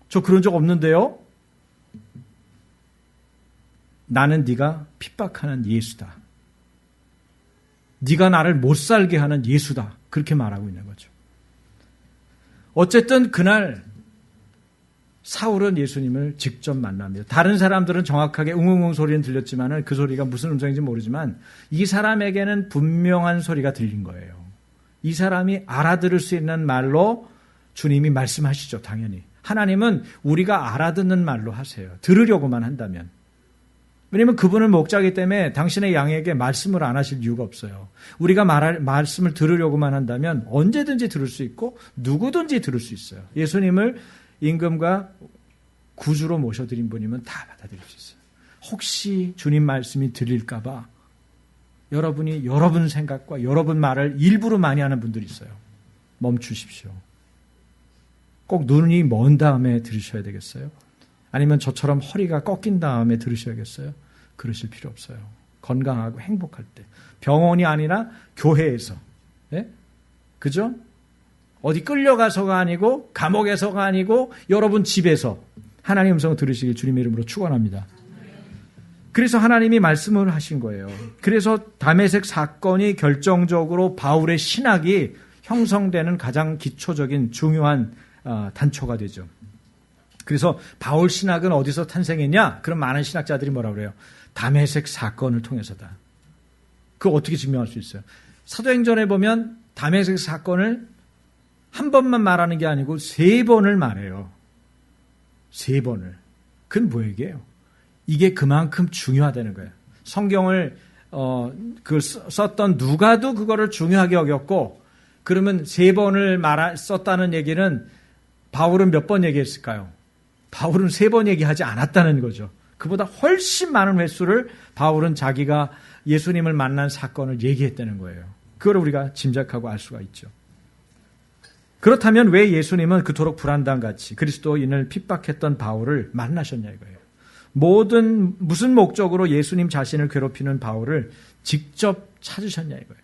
저 그런 적 없는데요? 나는 네가 핍박하는 예수다. 네가 나를 못 살게 하는 예수다. 그렇게 말하고 있는 거죠. 어쨌든 그날 사울은 예수님을 직접 만납니다. 다른 사람들은 정확하게 웅웅웅 소리는 들렸지만 그 소리가 무슨 음성인지 모르지만 이 사람에게는 분명한 소리가 들린 거예요. 이 사람이 알아들을 수 있는 말로 주님이 말씀하시죠. 당연히. 하나님은 우리가 알아듣는 말로 하세요. 들으려고만 한다면. 왜냐하면 그분은 목자이기 때문에 당신의 양에게 말씀을 안 하실 이유가 없어요. 우리가 말씀을 들으려고만 한다면 언제든지 들을 수 있고 누구든지 들을 수 있어요. 예수님을 임금과 구주로 모셔드린 분이면 다 받아들일 수 있어요. 혹시 주님 말씀이 들릴까 봐 여러분이 여러분 생각과 여러분 말을 일부러 많이 하는 분들이 있어요. 멈추십시오. 꼭 눈이 먼 다음에 들으셔야 되겠어요? 아니면 저처럼 허리가 꺾인 다음에 들으셔야겠어요? 그러실 필요 없어요. 건강하고 행복할 때. 병원이 아니라 교회에서. 예? 그죠? 어디 끌려가서가 아니고 감옥에서가 아니고 여러분 집에서 하나님 음성을 들으시길 주님의 이름으로 축원합니다. 그래서 하나님이 말씀을 하신 거예요. 그래서 다메섹 사건이 결정적으로 바울의 신학이 형성되는 가장 기초적인 중요한 단초가 되죠. 그래서 바울 신학은 어디서 탄생했냐? 그럼 많은 신학자들이 뭐라고 그래요? 다메섹 사건을 통해서다. 그거 어떻게 증명할 수 있어요? 사도행전에 보면 다메섹 사건을 한 번만 말하는 게 아니고 3번을 말해요. 3번을. 그건 뭐 얘기예요? 이게 그만큼 중요하다는 거예요. 성경을 그걸 썼던 누가도 그거를 중요하게 여겼고, 그러면 3번을 썼다는 얘기는 바울은 몇 번 얘기했을까요? 바울은 3번 얘기하지 않았다는 거죠. 그보다 훨씬 많은 횟수를 바울은 자기가 예수님을 만난 사건을 얘기했다는 거예요. 그걸 우리가 짐작하고 알 수가 있죠. 그렇다면 왜 예수님은 그토록 불안당같이 그리스도인을 핍박했던 바울을 만나셨냐 이거예요. 무슨 목적으로 예수님 자신을 괴롭히는 바울을 직접 찾으셨냐 이거예요.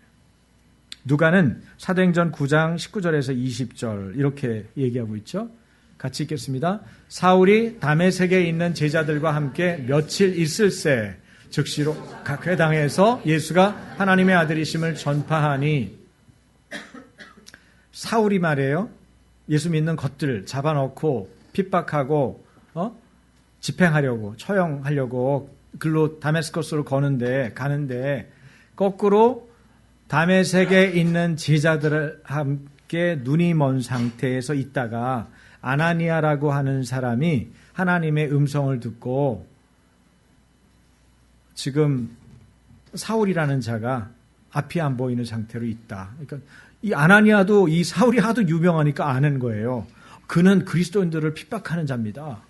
누가는 사도행전 9장 19절에서 20절 이렇게 얘기하고 있죠. 같이 읽겠습니다. 사울이 다메섹에 있는 제자들과 함께 며칠 있을새 즉시로 각 회당에서 예수가 하나님의 아들이심을 전파하니, 사울이 말이에요. 예수 믿는 것들 잡아놓고 핍박하고 집행하려고 처형하려고 글로 다메스커스로 가는데 거꾸로 다메섹에 있는 제자들을 함께 눈이 먼 상태에서 있다가 아나니아라고 하는 사람이 하나님의 음성을 듣고 지금 사울이라는 자가 앞이 안 보이는 상태로 있다. 그러니까 이 아나니아도 이 사울이 하도 유명하니까 아는 거예요. 그는 그리스도인들을 핍박하는 자입니다.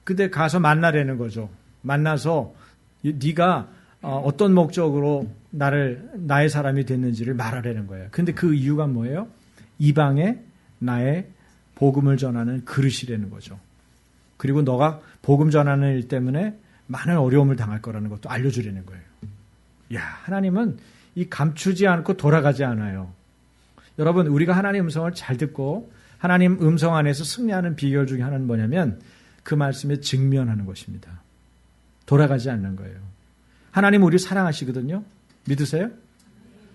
근데 가서 만나라는 거죠. 만나서 네가 어떤 목적으로 나의 사람이 됐는지를 말하라는 거예요. 근데 그 이유가 뭐예요? 이방에 나의 복음을 전하는 그릇이라는 거죠. 그리고 너가 복음 전하는 일 때문에 많은 어려움을 당할 거라는 것도 알려주라는 거예요. 야, 하나님은 이 감추지 않고 돌아가지 않아요. 여러분, 우리가 하나님 음성을 잘 듣고 하나님 음성 안에서 승리하는 비결 중에 하나는 뭐냐면 그 말씀에 직면하는 것입니다. 돌아가지 않는 거예요. 하나님은 우리를 사랑하시거든요. 믿으세요?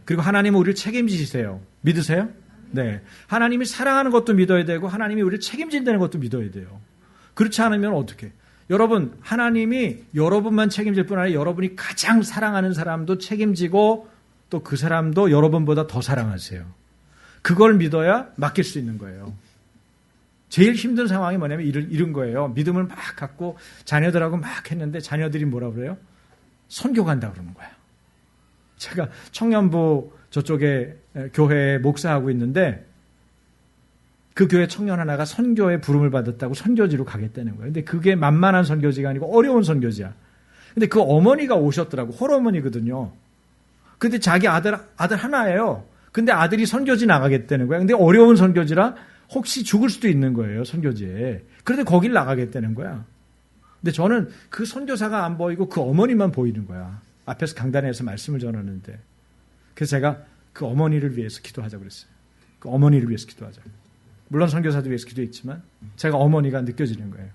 그리고 하나님은 우리를 책임지세요. 믿으세요? 네. 하나님이 사랑하는 것도 믿어야 되고 하나님이 우리를 책임진다는 것도 믿어야 돼요. 그렇지 않으면 어떻게? 여러분, 하나님이 여러분만 책임질 뿐 아니라 여러분이 가장 사랑하는 사람도 책임지고 또 그 사람도 여러분보다 더 사랑하세요. 그걸 믿어야 맡길 수 있는 거예요. 제일 힘든 상황이 뭐냐면 이런 거예요. 믿음을 막 갖고 자녀들하고 막 했는데 자녀들이 뭐라 그래요? 선교 간다 그러는 거야. 제가 청년부 저쪽에 교회에 목사하고 있는데 그 교회 청년 하나가 선교에 부름을 받았다고 선교지로 가겠다는 거예요. 근데 그게 만만한 선교지가 아니고 어려운 선교지야. 근데 그 어머니가 오셨더라고. 홀어머니거든요. 근데 자기 아들 하나예요. 근데 아들이 선교지 나가겠다는 거야. 근데 어려운 선교지라 혹시 죽을 수도 있는 거예요, 선교지에. 그런데 거길 나가겠다는 거야. 근데 저는 그 선교사가 안 보이고 그 어머니만 보이는 거야. 앞에서 강단에서 말씀을 전하는데. 그래서 제가 그 어머니를 위해서 기도하자고 그랬어요. 그 어머니를 위해서 기도하자. 물론 선교사도 위해서 기도했지만 제가 어머니가 느껴지는 거예요.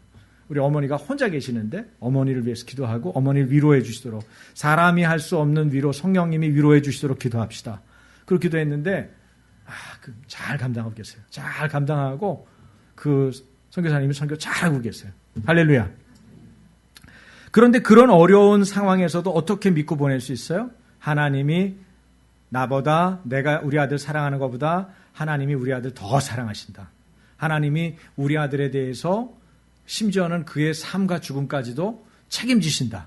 우리 어머니가 혼자 계시는데 어머니를 위해서 기도하고 어머니를 위로해 주시도록, 사람이 할 수 없는 위로 성령님이 위로해 주시도록 기도합시다. 그렇게 기도했는데 잘 감당하고 계세요. 잘 감당하고 그 선교사님이 선교 잘하고 계세요. 할렐루야. 그런데 그런 어려운 상황에서도 어떻게 믿고 보낼 수 있어요? 하나님이 나보다, 내가 우리 아들 사랑하는 것보다 하나님이 우리 아들 더 사랑하신다. 하나님이 우리 아들에 대해서 심지어는 그의 삶과 죽음까지도 책임지신다.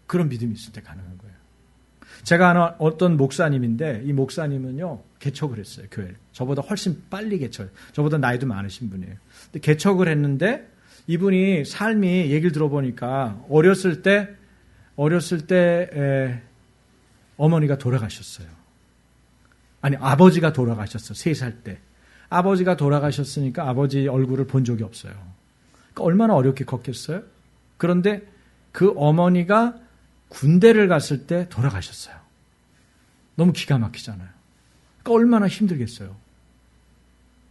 그런 믿음이 있을 때 가능한 거예요. 제가 아는 어떤 목사님인데 이 목사님은요 개척을 했어요. 교회를. 저보다 훨씬 빨리 개척을. 저보다 나이도 많으신 분이에요. 근데 개척을 했는데 이분이 삶이 얘기를 들어보니까 어렸을 때 어머니가 돌아가셨어요. 아니 아버지가 돌아가셨어요. 3살 때. 아버지가 돌아가셨으니까 아버지 얼굴을 본 적이 없어요. 그러니까 얼마나 어렵게 컸겠어요? 그런데 그 어머니가 군대를 갔을 때 돌아가셨어요. 너무 기가 막히잖아요. 그러니까 얼마나 힘들겠어요.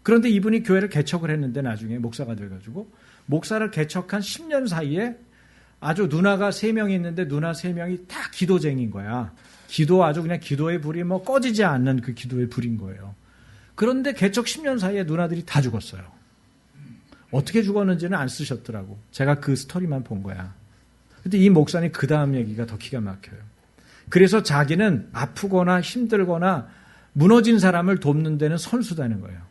그런데 이분이 교회를 개척을 했는데 나중에 목사가 돼가지고 목사를 개척한 10년 사이에 아주 누나가 3명이 있는데 누나 3명이 다 기도쟁이인 거야. 아주 그냥 기도의 불이 꺼지지 않는 그 기도의 불인 거예요. 그런데 개척 10년 사이에 누나들이 다 죽었어요. 어떻게 죽었는지는 안 쓰셨더라고. 제가 그 스토리만 본 거야. 근데 이 목사님 그 다음 얘기가 더 기가 막혀요. 그래서 자기는 아프거나 힘들거나 무너진 사람을 돕는 데는 선수다는 거예요.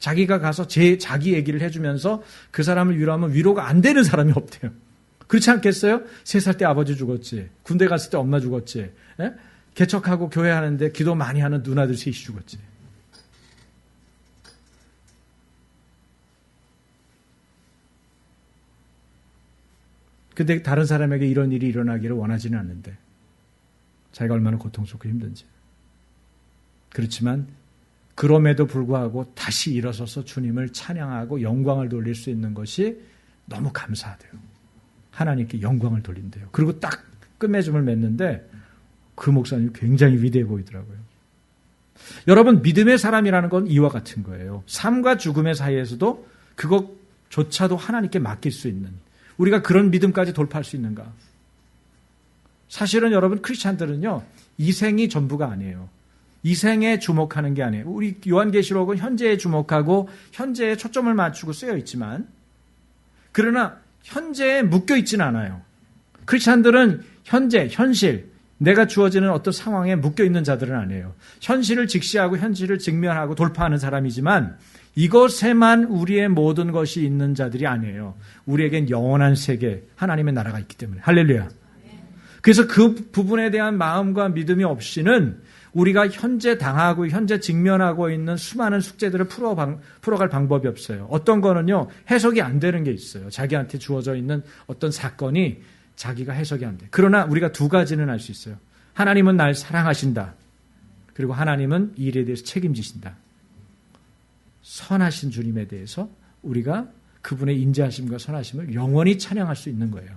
자기가 가서 자기 얘기를 해주면서 그 사람을 위로하면 위로가 안 되는 사람이 없대요. 그렇지 않겠어요? 3살 때 아버지 죽었지. 군대 갔을 때 엄마 죽었지. 예? 개척하고 교회 하는데 기도 많이 하는 누나들 3이 죽었지. 근데 다른 사람에게 이런 일이 일어나기를 원하지는 않는데 자기가 얼마나 고통스럽고 힘든지. 그렇지만 그럼에도 불구하고 다시 일어서서 주님을 찬양하고 영광을 돌릴 수 있는 것이 너무 감사하대요. 하나님께 영광을 돌린대요. 그리고 딱 끝맺음을 맺는데 그 목사님이 굉장히 위대해 보이더라고요. 여러분, 믿음의 사람이라는 건 이와 같은 거예요. 삶과 죽음의 사이에서도 그것조차도 하나님께 맡길 수 있는, 우리가 그런 믿음까지 돌파할 수 있는가? 사실은 여러분, 크리스찬들은요 이 생이 전부가 아니에요. 이 생에 주목하는 게 아니에요. 우리 요한계시록은 현재에 주목하고 현재에 초점을 맞추고 쓰여 있지만, 그러나 현재에 묶여 있지는 않아요. 크리스찬들은 현재, 현실, 내가 주어지는 어떤 상황에 묶여 있는 자들은 아니에요. 현실을 직시하고 현실을 직면하고 돌파하는 사람이지만 이것에만 우리의 모든 것이 있는 자들이 아니에요. 우리에겐 영원한 세계, 하나님의 나라가 있기 때문에. 할렐루야. 그래서 그 부분에 대한 마음과 믿음이 없이는 우리가 현재 당하고 현재 직면하고 있는 수많은 숙제들을 풀어갈 방법이 없어요. 어떤 거는요 해석이 안 되는 게 있어요. 자기한테 주어져 있는 어떤 사건이 자기가 해석이 안 돼. 그러나 우리가 두 가지는 알 수 있어요. 하나님은 날 사랑하신다. 그리고 하나님은 이 일에 대해서 책임지신다. 선하신 주님에 대해서 우리가 그분의 인자하심과 선하심을 영원히 찬양할 수 있는 거예요.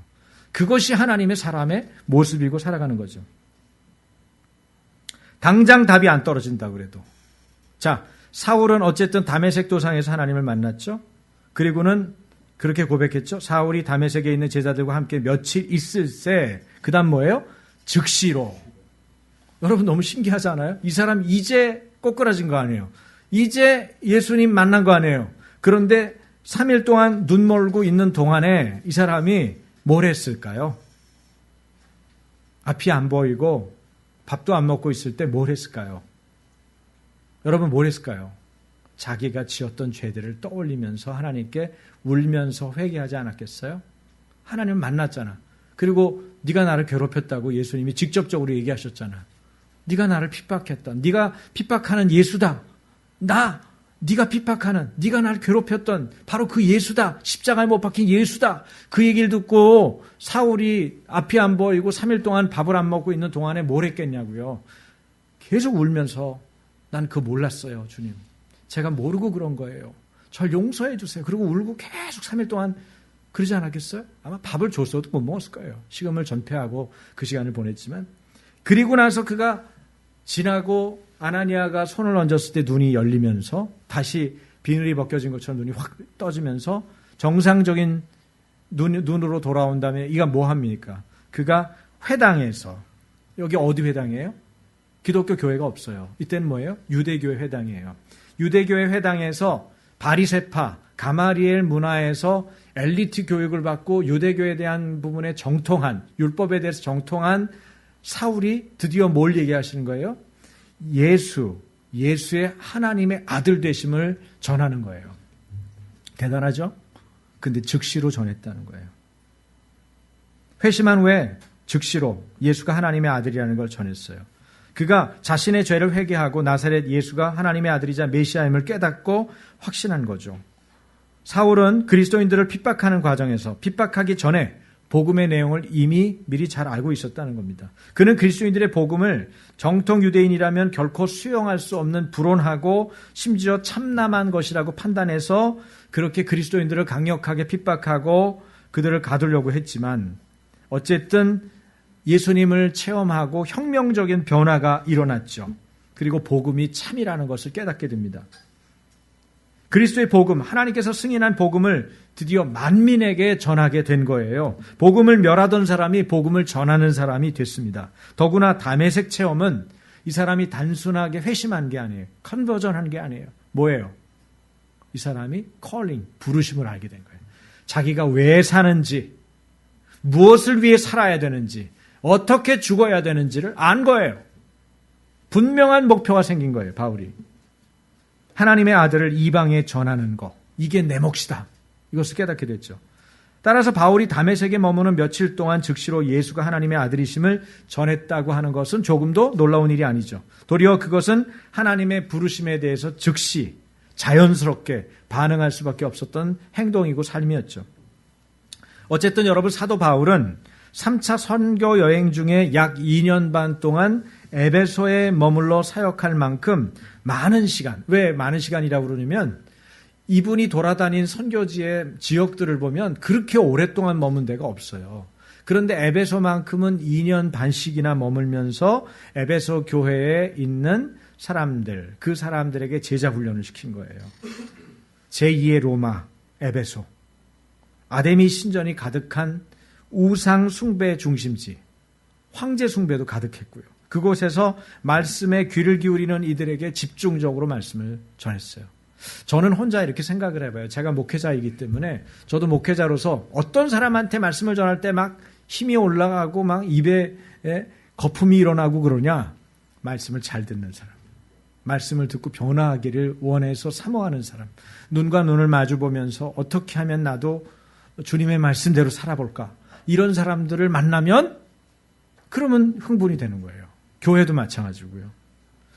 그것이 하나님의 사람의 모습이고 살아가는 거죠. 당장 답이 안 떨어진다고 그래도. 자, 사울은 어쨌든 다메섹 도상에서 하나님을 만났죠. 그리고는 그렇게 고백했죠. 사울이 다메섹에 있는 제자들과 함께 며칠 있을새, 그 다음 뭐예요? 즉시로. 여러분 너무 신기하지 않아요? 이 사람 이제 꼬꾸라진 거 아니에요. 이제 예수님 만난 거 아니에요. 그런데 3일 동안 눈 멀고 있는 동안에 이 사람이 뭘 했을까요? 앞이 안 보이고 밥도 안 먹고 있을 때 뭘 했을까요? 여러분 뭘 했을까요? 자기가 지었던 죄들을 떠올리면서 하나님께 울면서 회개하지 않았겠어요? 하나님 만났잖아. 그리고 네가 나를 괴롭혔다고 예수님이 직접적으로 얘기하셨잖아. 네가 나를 핍박했다. 네가 핍박하는 예수다. 네가 핍박하는, 네가 나를 괴롭혔던 바로 그 예수다. 십자가에 못 박힌 예수다. 그 얘기를 듣고 사울이 앞이 안 보이고 3일 동안 밥을 안 먹고 있는 동안에 뭘 했겠냐고요. 계속 울면서 난 그거 몰랐어요, 주님. 제가 모르고 그런 거예요. 절 용서해 주세요. 그리고 울고 계속 3일 동안 그러지 않았겠어요? 아마 밥을 줬어도 못 먹었을 거예요. 식음을 전폐하고 그 시간을 보냈지만. 그리고 나서 그가 지나고 아나니아가 손을 얹었을 때 눈이 열리면서 다시 비늘이 벗겨진 것처럼 눈이 확 떠지면서 정상적인 눈으로 돌아온 다음에 이가 뭐 합니까? 그가 회당에서, 여기 어디 회당이에요? 기독교 교회가 없어요. 이때는 뭐예요? 유대교회 회당이에요. 유대교회 회당에서 바리새파, 가마리엘 문화에서 엘리트 교육을 받고 유대교에 대한 부분에 정통한, 율법에 대해서 정통한 사울이 드디어 뭘 얘기하시는 거예요? 예수의 하나님의 아들 되심을 전하는 거예요. 대단하죠? 근데 즉시로 전했다는 거예요. 회심한 후에 즉시로 예수가 하나님의 아들이라는 걸 전했어요. 그가 자신의 죄를 회개하고 나사렛 예수가 하나님의 아들이자 메시아임을 깨닫고 확신한 거죠. 사울은 그리스도인들을 핍박하는 과정에서 핍박하기 전에 복음의 내용을 이미 미리 잘 알고 있었다는 겁니다. 그는 그리스도인들의 복음을 정통 유대인이라면 결코 수용할 수 없는 불온하고 심지어 참남한 것이라고 판단해서 그렇게 그리스도인들을 강력하게 핍박하고 그들을 가두려고 했지만 어쨌든 예수님을 체험하고 혁명적인 변화가 일어났죠. 그리고 복음이 참이라는 것을 깨닫게 됩니다. 그리스도의 복음, 하나님께서 승인한 복음을 드디어 만민에게 전하게 된 거예요. 복음을 멸하던 사람이 복음을 전하는 사람이 됐습니다. 더구나 다메섹 체험은 이 사람이 단순하게 회심한 게 아니에요. 컨버전한 게 아니에요. 뭐예요? 이 사람이 컬링, 부르심을 알게 된 거예요. 자기가 왜 사는지, 무엇을 위해 살아야 되는지, 어떻게 죽어야 되는지를 안 거예요. 분명한 목표가 생긴 거예요, 바울이. 하나님의 아들을 이방에 전하는 것, 이게 내 몫이다. 이것을 깨닫게 됐죠. 따라서 바울이 다메섹에 머무는 며칠 동안 즉시로 예수가 하나님의 아들이심을 전했다고 하는 것은 조금도 놀라운 일이 아니죠. 도리어 그것은 하나님의 부르심에 대해서 즉시 자연스럽게 반응할 수밖에 없었던 행동이고 삶이었죠. 어쨌든 여러분, 사도 바울은 3차 선교 여행 중에 약 2년 반 동안 에베소에 머물러 사역할 만큼 많은 시간, 왜 많은 시간이라고 그러냐면 이분이 돌아다닌 선교지의 지역들을 보면 그렇게 오랫동안 머문 데가 없어요. 그런데 에베소만큼은 2년 반씩이나 머물면서 에베소 교회에 있는 사람들, 그 사람들에게 제자 훈련을 시킨 거예요. 제2의 로마, 에베소. 아데미 신전이 가득한 우상 숭배 중심지, 황제 숭배도 가득했고요. 그곳에서 말씀에 귀를 기울이는 이들에게 집중적으로 말씀을 전했어요. 저는 혼자 이렇게 생각을 해봐요. 제가 목회자이기 때문에 저도 목회자로서 어떤 사람한테 말씀을 전할 때 막 힘이 올라가고 막 입에 거품이 일어나고 그러냐? 말씀을 잘 듣는 사람. 말씀을 듣고 변화하기를 원해서 사모하는 사람. 눈과 눈을 마주 보면서 어떻게 하면 나도 주님의 말씀대로 살아볼까? 이런 사람들을 만나면 그러면 흥분이 되는 거예요. 교회도 마찬가지고요.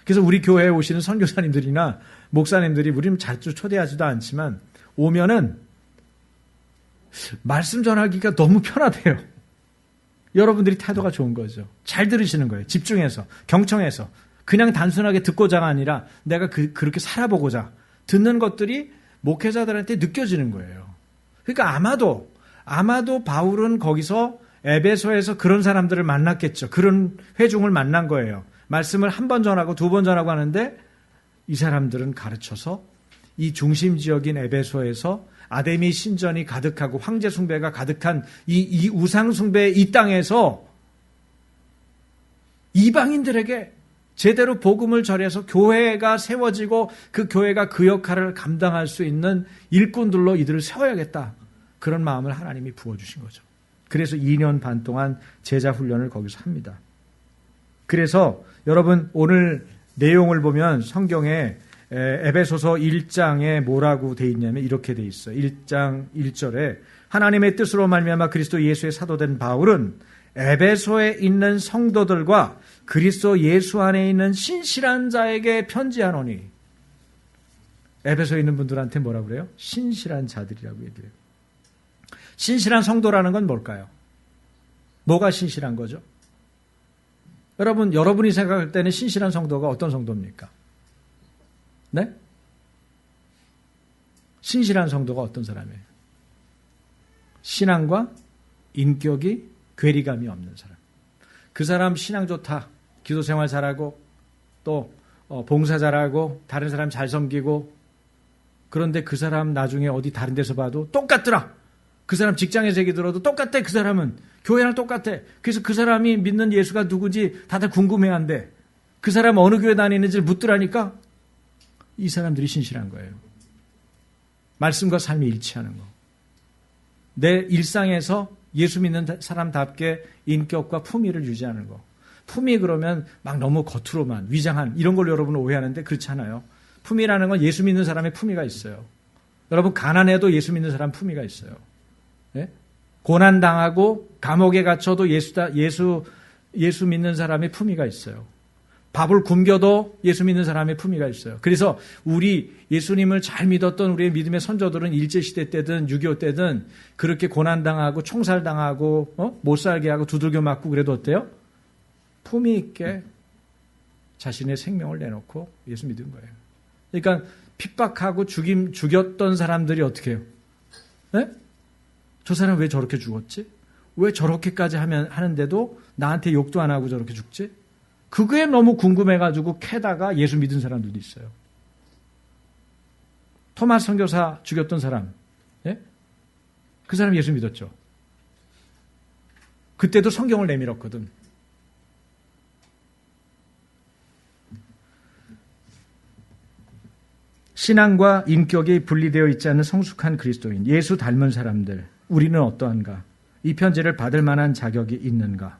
그래서 우리 교회에 오시는 선교사님들이나 목사님들이 우리는 자주 초대하지도 않지만 오면은 말씀 전하기가 너무 편하대요. 여러분들이 태도가 좋은 거죠. 잘 들으시는 거예요. 집중해서, 경청해서. 그냥 단순하게 듣고자가 아니라 내가 그렇게 살아보고자 듣는 것들이 목회자들한테 느껴지는 거예요. 그러니까 아마도 바울은 거기서 에베소에서 그런 사람들을 만났겠죠. 그런 회중을 만난 거예요. 말씀을 한 번 전하고 두 번 전하고 하는데 이 사람들은 가르쳐서 이 중심 지역인 에베소에서 아데미 신전이 가득하고 황제 숭배가 가득한 이 우상 숭배의 이 땅에서 이방인들에게 제대로 복음을 전해서 교회가 세워지고 그 교회가 그 역할을 감당할 수 있는 일꾼들로 이들을 세워야겠다. 그런 마음을 하나님이 부어주신 거죠. 그래서 2년 반 동안 제자 훈련을 거기서 합니다. 그래서 여러분 오늘 내용을 보면 성경에 에베소서 1장에 뭐라고 돼 있냐면 이렇게 돼 있어요. 1장 1절에 하나님의 뜻으로 말미암아 그리스도 예수의 사도된 바울은 에베소에 있는 성도들과 그리스도 예수 안에 있는 신실한 자에게 편지하노니. 에베소에 있는 분들한테 뭐라고 그래요? 신실한 자들이라고 얘기해요. 신실한 성도라는 건 뭘까요? 뭐가 신실한 거죠? 여러분이 생각할 때는 신실한 성도가 어떤 성도입니까? 네? 신실한 성도가 어떤 사람이에요? 신앙과 인격이 괴리감이 없는 사람. 그 사람 신앙 좋다. 기도 생활 잘하고 또 봉사 잘하고 다른 사람 잘 섬기고 그런데 그 사람 나중에 어디 다른 데서 봐도 똑같더라. 그 사람 직장에서 얘기 들어도 똑같아. 그 사람은 교회랑 똑같아. 그래서 그 사람이 믿는 예수가 누구지 다들 궁금해한대. 그 사람 어느 교회 다니는지를 묻더라니까 이 사람들이 신실한 거예요. 말씀과 삶이 일치하는 거. 내 일상에서 예수 믿는 사람답게 인격과 품위를 유지하는 거. 품위 그러면 막 너무 겉으로만 위장한 이런 걸 여러분은 오해하는데 그렇지 않아요. 품위라는 건 예수 믿는 사람의 품위가 있어요. 여러분 가난해도 예수 믿는 사람 품위가 있어요. 네? 고난당하고 감옥에 갇혀도 예수 믿는 사람의 품위가 있어요. 밥을 굶겨도 예수 믿는 사람의 품위가 있어요. 그래서 우리 예수님을 잘 믿었던 우리의 믿음의 선조들은 일제시대 때든 6.25 때든 그렇게 고난당하고 총살당하고 못살게 하고 두들겨 맞고 그래도 어때요? 품위 있게 자신의 생명을 내놓고 예수 믿은 거예요. 그러니까 핍박하고 죽였던 사람들이 어떻게 해요? 네? 저 사람 왜 저렇게 죽었지? 왜 저렇게까지 하는데도 나한테 욕도 안 하고 저렇게 죽지? 그게 너무 궁금해가지고 캐다가 예수 믿은 사람들도 있어요. 토마스 선교사 죽였던 사람, 예? 그 사람 예수 믿었죠. 그때도 성경을 내밀었거든. 신앙과 인격이 분리되어 있지 않은 성숙한 그리스도인, 예수 닮은 사람들, 우리는 어떠한가? 이 편지를 받을 만한 자격이 있는가?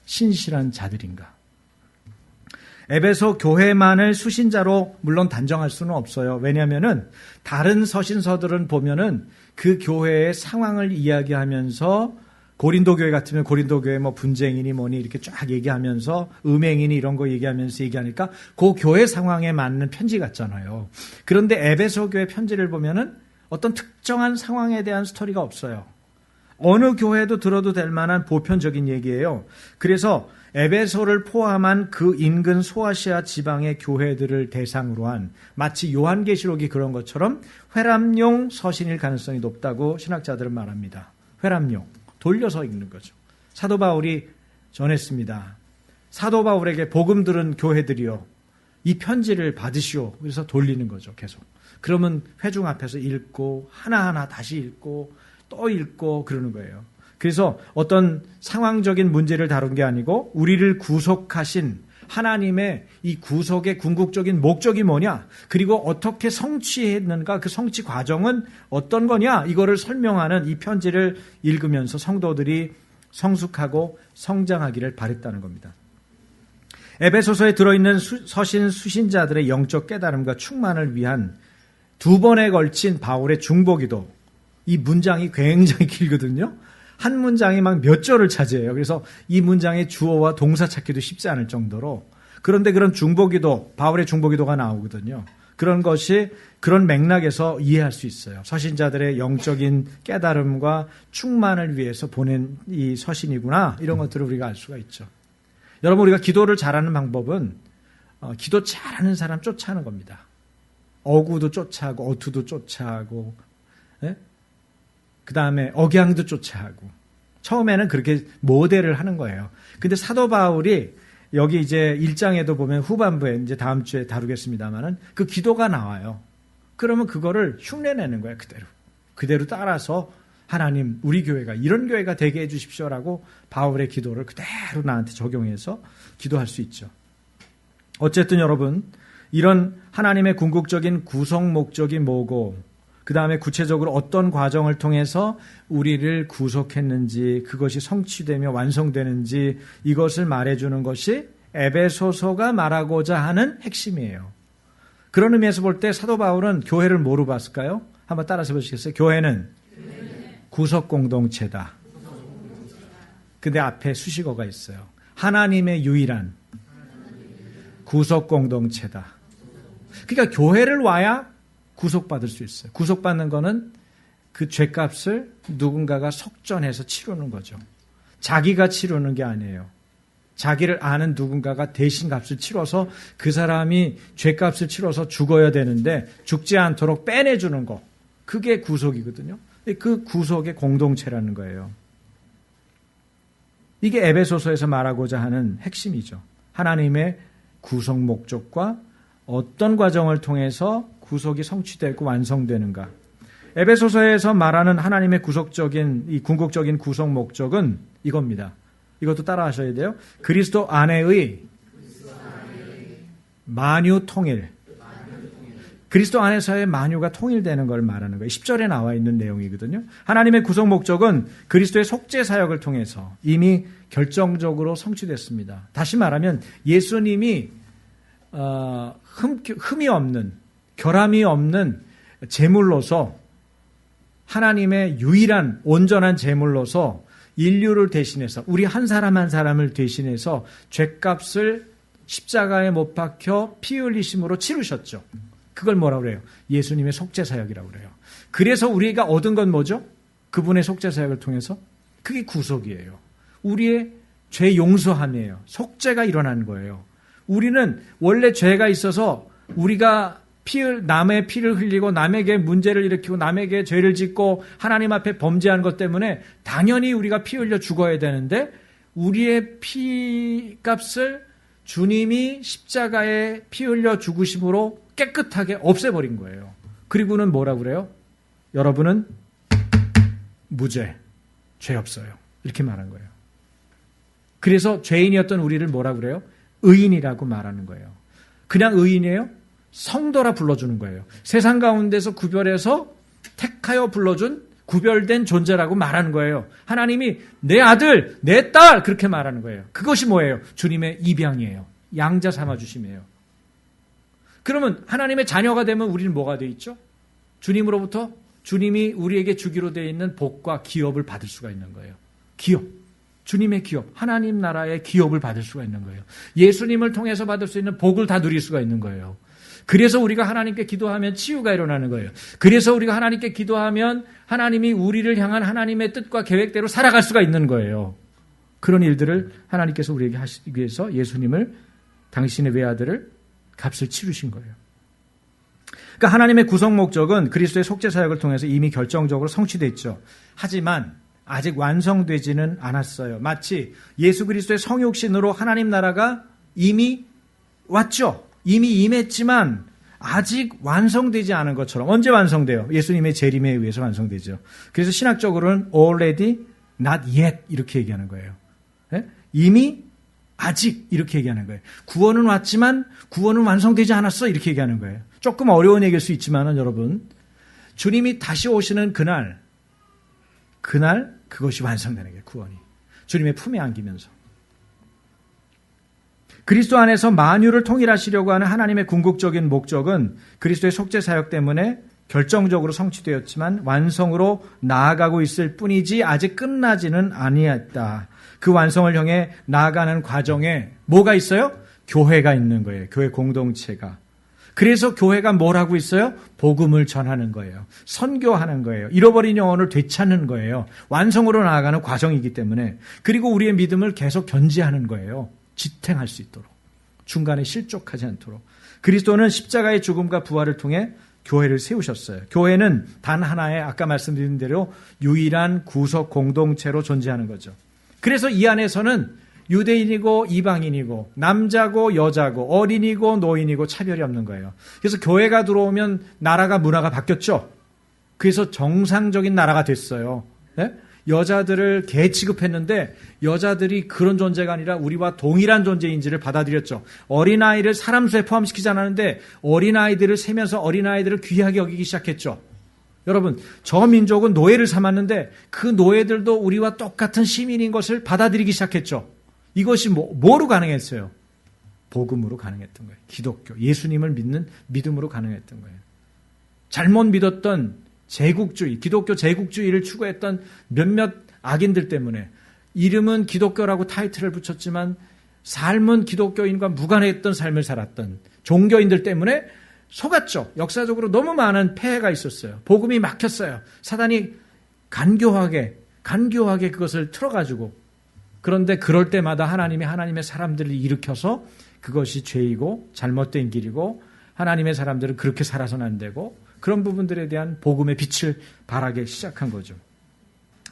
신실한 자들인가? 에베소 교회만을 수신자로 물론 단정할 수는 없어요. 왜냐하면은 다른 서신서들은 보면은 그 교회의 상황을 이야기하면서 고린도 교회 같으면 고린도 교회 뭐 분쟁이니 뭐니 이렇게 쫙 얘기하면서 음행이니 이런 거 얘기하면서 얘기하니까 그 교회 상황에 맞는 편지 같잖아요. 그런데 에베소 교회 편지를 보면은 어떤 특정한 상황에 대한 스토리가 없어요. 어느 교회도 들어도 될 만한 보편적인 얘기예요. 그래서 에베소를 포함한 그 인근 소아시아 지방의 교회들을 대상으로 한 마치 요한계시록이 그런 것처럼 회람용 서신일 가능성이 높다고 신학자들은 말합니다. 회람용. 돌려서 읽는 거죠. 사도 바울이 전했습니다. 사도 바울에게 복음 들은 교회들이요. 이 편지를 받으시오. 그래서 돌리는 거죠. 계속. 그러면 회중 앞에서 읽고 하나하나 다시 읽고 또 읽고 그러는 거예요. 그래서 어떤 상황적인 문제를 다룬 게 아니고 우리를 구속하신 하나님의 이 구속의 궁극적인 목적이 뭐냐, 그리고 어떻게 성취했는가, 그 성취 과정은 어떤 거냐, 이거를 설명하는 이 편지를 읽으면서 성도들이 성숙하고 성장하기를 바랬다는 겁니다. 에베소서에 들어있는 서신 수신자들의 영적 깨달음과 충만을 위한 2번에 걸친 바울의 중보기도, 이 문장이 굉장히 길거든요. 한 문장이 막 몇 절을 차지해요. 그래서 이 문장의 주어와 동사 찾기도 쉽지 않을 정도로. 그런데 그런 중보기도, 바울의 중보기도가 나오거든요. 그런 것이 그런 맥락에서 이해할 수 있어요. 서신자들의 영적인 깨달음과 충만을 위해서 보낸 이 서신이구나, 이런 것들을 우리가 알 수가 있죠. 여러분, 우리가 기도를 잘하는 방법은 기도 잘하는 사람 쫓아하는 겁니다. 어구도 쫓아하고 어투도 쫓아하고, 예? 그 다음에 억양도 쫓아하고. 처음에는 그렇게 모델을 하는 거예요. 근데 사도 바울이 여기 이제 1장에도 보면 후반부에 이제 다음 주에 다루겠습니다만은 그 기도가 나와요. 그러면 그거를 흉내내는 거예요. 그대로 따라서 하나님, 우리 교회가 이런 교회가 되게 해주십시오라고 바울의 기도를 그대로 나한테 적용해서 기도할 수 있죠. 어쨌든 여러분, 이런 하나님의 궁극적인 구성 목적이 뭐고, 그 다음에 구체적으로 어떤 과정을 통해서 우리를 구속했는지, 그것이 성취되며 완성되는지, 이것을 말해주는 것이 에베소서가 말하고자 하는 핵심이에요. 그런 의미에서 볼 때 사도 바울은 교회를 뭐로 봤을까요? 한번 따라서 보시겠어요? 교회는 구속 공동체다. 근데 앞에 수식어가 있어요. 하나님의 유일한 구속 공동체다. 그러니까 교회를 와야 구속받을 수 있어요. 구속받는 거는 그 죄값을 누군가가 속전해서 치르는 거죠. 자기가 치르는 게 아니에요. 자기를 아는 누군가가 대신 값을 치러서 그 사람이 죄값을 치러서 죽어야 되는데 죽지 않도록 빼내주는 거. 그게 구속이거든요. 그 구속의 공동체라는 거예요. 이게 에베소서에서 말하고자 하는 핵심이죠. 하나님의 구속 목적과 어떤 과정을 통해서 구속이 성취되고 완성되는가. 에베소서에서 말하는 하나님의 이 궁극적인 구속 목적은 이겁니다. 이것도 따라 하셔야 돼요. 그리스도 안에의 만유 통일. 그리스도 안에서의 만유가 통일되는 걸 말하는 거예요. 10절에 나와 있는 내용이거든요. 하나님의 구속 목적은 그리스도의 속죄 사역을 통해서 이미 결정적으로 성취됐습니다. 다시 말하면 예수님이 흠이 없는, 결함이 없는 제물로서, 하나님의 유일한 온전한 제물로서 인류를 대신해서, 우리 한 사람 한 사람을 대신해서 죄값을 십자가에 못 박혀 피 흘리심으로 치르셨죠. 그걸 뭐라고 그래요? 예수님의 속죄 사역이라고 그래요. 그래서 우리가 얻은 건 뭐죠? 그분의 속죄 사역을 통해서? 그게 구속이에요. 우리의 죄 용서함이에요. 속죄가 일어난 거예요. 우리는 원래 죄가 있어서 우리가 남의 피를 흘리고 남에게 문제를 일으키고 남에게 죄를 짓고 하나님 앞에 범죄한 것 때문에 당연히 우리가 피 흘려 죽어야 되는데, 우리의 피값을 주님이 십자가에 피 흘려 죽으심으로 깨끗하게 없애버린 거예요. 그리고는 뭐라고 그래요? 여러분은 무죄, 죄 없어요. 이렇게 말한 거예요. 그래서 죄인이었던 우리를 뭐라고 그래요? 의인이라고 말하는 거예요. 그냥 의인이에요? 성도라 불러주는 거예요. 세상 가운데서 구별해서 택하여 불러준 구별된 존재라고 말하는 거예요. 하나님이 내 아들, 내 딸 그렇게 말하는 거예요. 그것이 뭐예요? 주님의 입양이에요. 양자 삼아주심이에요. 그러면 하나님의 자녀가 되면 우리는 뭐가 돼 있죠? 주님으로부터 주님이 우리에게 주기로 되어 있는 복과 기업을 받을 수가 있는 거예요. 기업. 주님의 기업, 하나님 나라의 기업을 받을 수가 있는 거예요. 예수님을 통해서 받을 수 있는 복을 다 누릴 수가 있는 거예요. 그래서 우리가 하나님께 기도하면 치유가 일어나는 거예요. 그래서 우리가 하나님께 기도하면 하나님이 우리를 향한 하나님의 뜻과 계획대로 살아갈 수가 있는 거예요. 그런 일들을 하나님께서 우리에게 하시기 위해서 예수님을, 당신의 외아들을 값을 치르신 거예요. 그러니까 하나님의 구속 목적은 그리스도의 속죄 사역을 통해서 이미 결정적으로 성취됐죠. 하지만 아직 완성되지는 않았어요. 마치 예수 그리스도의 성육신으로 하나님 나라가 이미 왔죠. 이미 임했지만 아직 완성되지 않은 것처럼. 언제 완성돼요? 예수님의 재림에 의해서 완성되죠. 그래서 신학적으로는 already, not yet 이렇게 얘기하는 거예요. 이미, 아직 이렇게 얘기하는 거예요. 구원은 왔지만 구원은 완성되지 않았어 이렇게 얘기하는 거예요. 조금 어려운 얘기일 수 있지만은 여러분, 주님이 다시 오시는 그날 그것이 완성되는 게 구원이. 주님의 품에 안기면서. 그리스도 안에서 만유를 통일하시려고 하는 하나님의 궁극적인 목적은 그리스도의 속죄 사역 때문에 결정적으로 성취되었지만 완성으로 나아가고 있을 뿐이지 아직 끝나지는 아니었다. 그 완성을 향해 나아가는 과정에 뭐가 있어요? 교회가 있는 거예요. 교회 공동체가. 그래서 교회가 뭘 하고 있어요? 복음을 전하는 거예요. 선교하는 거예요. 잃어버린 영혼을 되찾는 거예요. 완성으로 나아가는 과정이기 때문에. 그리고 우리의 믿음을 계속 견지하는 거예요. 지탱할 수 있도록. 중간에 실족하지 않도록. 그리스도는 십자가의 죽음과 부활을 통해 교회를 세우셨어요. 교회는 단 하나의 아까 말씀드린 대로 유일한 구속 공동체로 존재하는 거죠. 그래서 이 안에서는 유대인이고 이방인이고 남자고 여자고 어린이고 노인이고 차별이 없는 거예요. 그래서 교회가 들어오면 나라가 문화가 바뀌었죠. 그래서 정상적인 나라가 됐어요. 네? 여자들을 개 취급했는데 여자들이 그런 존재가 아니라 우리와 동일한 존재인지를 받아들였죠. 어린아이를 사람 수에 포함시키지 않았는데 어린아이들을 세면서 어린아이들을 귀하게 여기기 시작했죠. 여러분, 저 민족은 노예를 삼았는데 그 노예들도 우리와 똑같은 시민인 것을 받아들이기 시작했죠. 이것이 뭐로 가능했어요? 복음으로 가능했던 거예요. 기독교, 예수님을 믿는 믿음으로 가능했던 거예요. 잘못 믿었던 제국주의, 기독교 제국주의를 추구했던 몇몇 악인들 때문에 이름은 기독교라고 타이틀을 붙였지만 삶은 기독교인과 무관했던 삶을 살았던 종교인들 때문에 속았죠. 역사적으로 너무 많은 폐해가 있었어요. 복음이 막혔어요. 사단이 간교하게 그것을 틀어가지고. 그런데 그럴 때마다 하나님의 사람들을 일으켜서 그것이 죄이고 잘못된 길이고 하나님의 사람들은 그렇게 살아서는 안 되고 그런 부분들에 대한 복음의 빛을 발하기 시작한 거죠.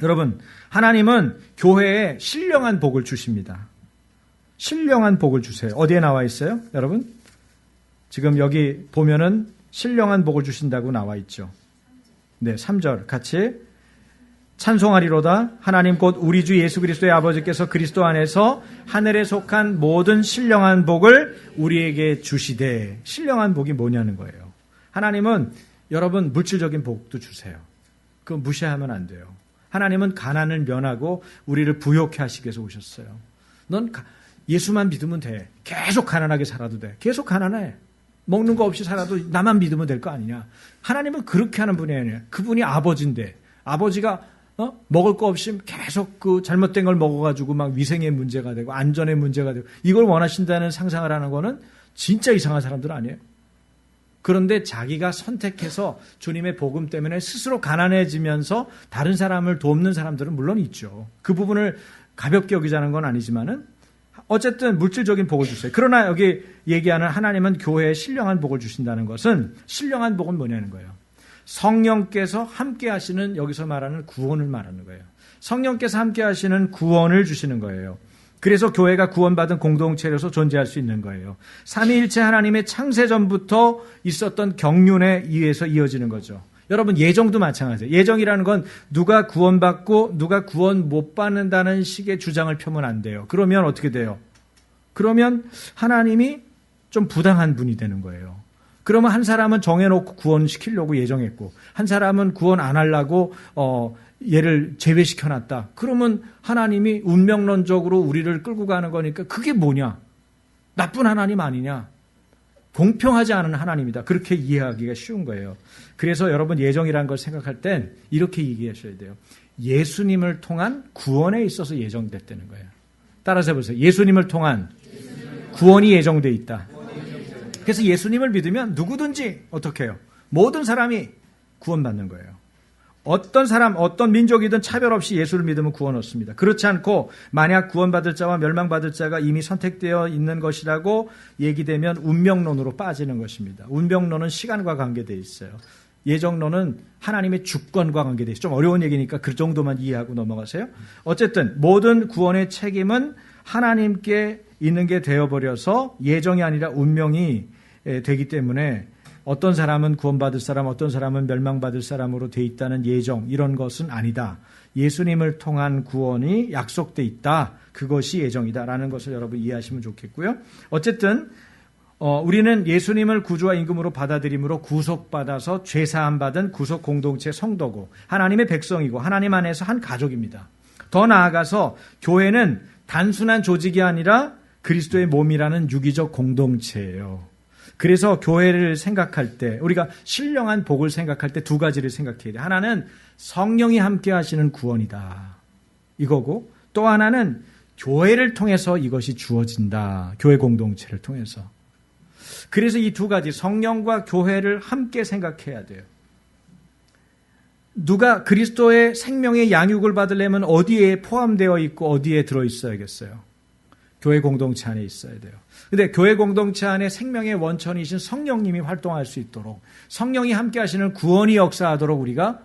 여러분, 하나님은 교회에 신령한 복을 주십니다. 신령한 복을 주세요. 어디에 나와 있어요? 여러분, 지금 여기 보면은 신령한 복을 주신다고 나와 있죠. 네, 3절 같이 찬송하리로다. 하나님 곧 우리 주 예수 그리스도의 아버지께서 그리스도 안에서 하늘에 속한 모든 신령한 복을 우리에게 주시되. 신령한 복이 뭐냐는 거예요. 하나님은 여러분 물질적인 복도 주세요. 그거 무시하면 안 돼요. 하나님은 가난을 면하고 우리를 부욕해 하시기 위해서 오셨어요. 넌 예수만 믿으면 돼. 계속 가난하게 살아도 돼. 계속 가난해. 먹는 거 없이 살아도 나만 믿으면 될 거 아니냐. 하나님은 그렇게 하는 분이 아니에요. 그분이 아버지인데 아버지가 먹을 거 없이 계속 그 잘못된 걸 먹어가지고 막 위생의 문제가 되고 안전의 문제가 되고 이걸 원하신다는 상상을 하는 거는 진짜 이상한 사람들 아니에요. 그런데 자기가 선택해서 주님의 복음 때문에 스스로 가난해지면서 다른 사람을 돕는 사람들은 물론 있죠. 그 부분을 가볍게 여기자는 건 아니지만은 어쨌든 물질적인 복을 주세요. 그러나 여기 얘기하는 하나님은 교회에 신령한 복을 주신다는 것은 신령한 복은 뭐냐는 거예요. 성령께서 함께 하시는 여기서 말하는 구원을 말하는 거예요. 성령께서 함께 하시는 구원을 주시는 거예요. 그래서 교회가 구원받은 공동체로서 존재할 수 있는 거예요. 삼위일체 하나님의 창세전부터 있었던 경륜에 의해서 이어지는 거죠. 여러분 예정도 마찬가지예요. 예정이라는 건 누가 구원받고 누가 구원 못 받는다는 식의 주장을 펴면 안 돼요. 그러면 어떻게 돼요? 그러면 하나님이 좀 부당한 분이 되는 거예요. 그러면 한 사람은 정해놓고 구원시키려고 예정했고 한 사람은 구원 안 하려고 얘를 제외시켜놨다. 그러면 하나님이 운명론적으로 우리를 끌고 가는 거니까 그게 뭐냐? 나쁜 하나님 아니냐? 공평하지 않은 하나님이다. 그렇게 이해하기가 쉬운 거예요. 그래서 여러분 예정이라는 걸 생각할 땐 이렇게 얘기하셔야 돼요. 예수님을 통한 구원에 있어서 예정됐다는 거예요. 따라서 해보세요. 예수님을 통한 구원이 예정돼 있다. 그래서 예수님을 믿으면 누구든지 어떻게 해요? 모든 사람이 구원받는 거예요. 어떤 사람, 어떤 민족이든 차별 없이 예수를 믿으면 구원 얻습니다. 그렇지 않고 만약 구원받을 자와 멸망받을 자가 이미 선택되어 있는 것이라고 얘기되면 운명론으로 빠지는 것입니다. 운명론은 시간과 관계되어 있어요. 예정론은 하나님의 주권과 관계되어 있어요. 좀 어려운 얘기니까 그 정도만 이해하고 넘어가세요. 어쨌든 모든 구원의 책임은 하나님께 있는 게 되어버려서 예정이 아니라 운명이 되기 때문에 어떤 사람은 구원받을 사람, 어떤 사람은 멸망받을 사람으로 돼 있다는 예정, 이런 것은 아니다. 예수님을 통한 구원이 약속돼 있다. 그것이 예정이다라는 것을 여러분 이해하시면 좋겠고요. 어쨌든 우리는 예수님을 구주와 임금으로 받아들임으로 구속받아서 죄사함 받은 구속 공동체 성도고 하나님의 백성이고 하나님 안에서 한 가족입니다. 더 나아가서 교회는 단순한 조직이 아니라 그리스도의 몸이라는 유기적 공동체예요. 그래서 교회를 생각할 때 우리가 신령한 복을 생각할 때 두 가지를 생각해야 돼요. 하나는 성령이 함께 하시는 구원이다. 이거고 또 하나는 교회를 통해서 이것이 주어진다. 교회 공동체를 통해서. 그래서 이 두 가지 성령과 교회를 함께 생각해야 돼요. 누가 그리스도의 생명의 양육을 받으려면 어디에 포함되어 있고 어디에 들어있어야겠어요? 교회 공동체 안에 있어야 돼요. 근데 교회 공동체 안에 생명의 원천이신 성령님이 활동할 수 있도록 성령이 함께 하시는 구원이 역사하도록 우리가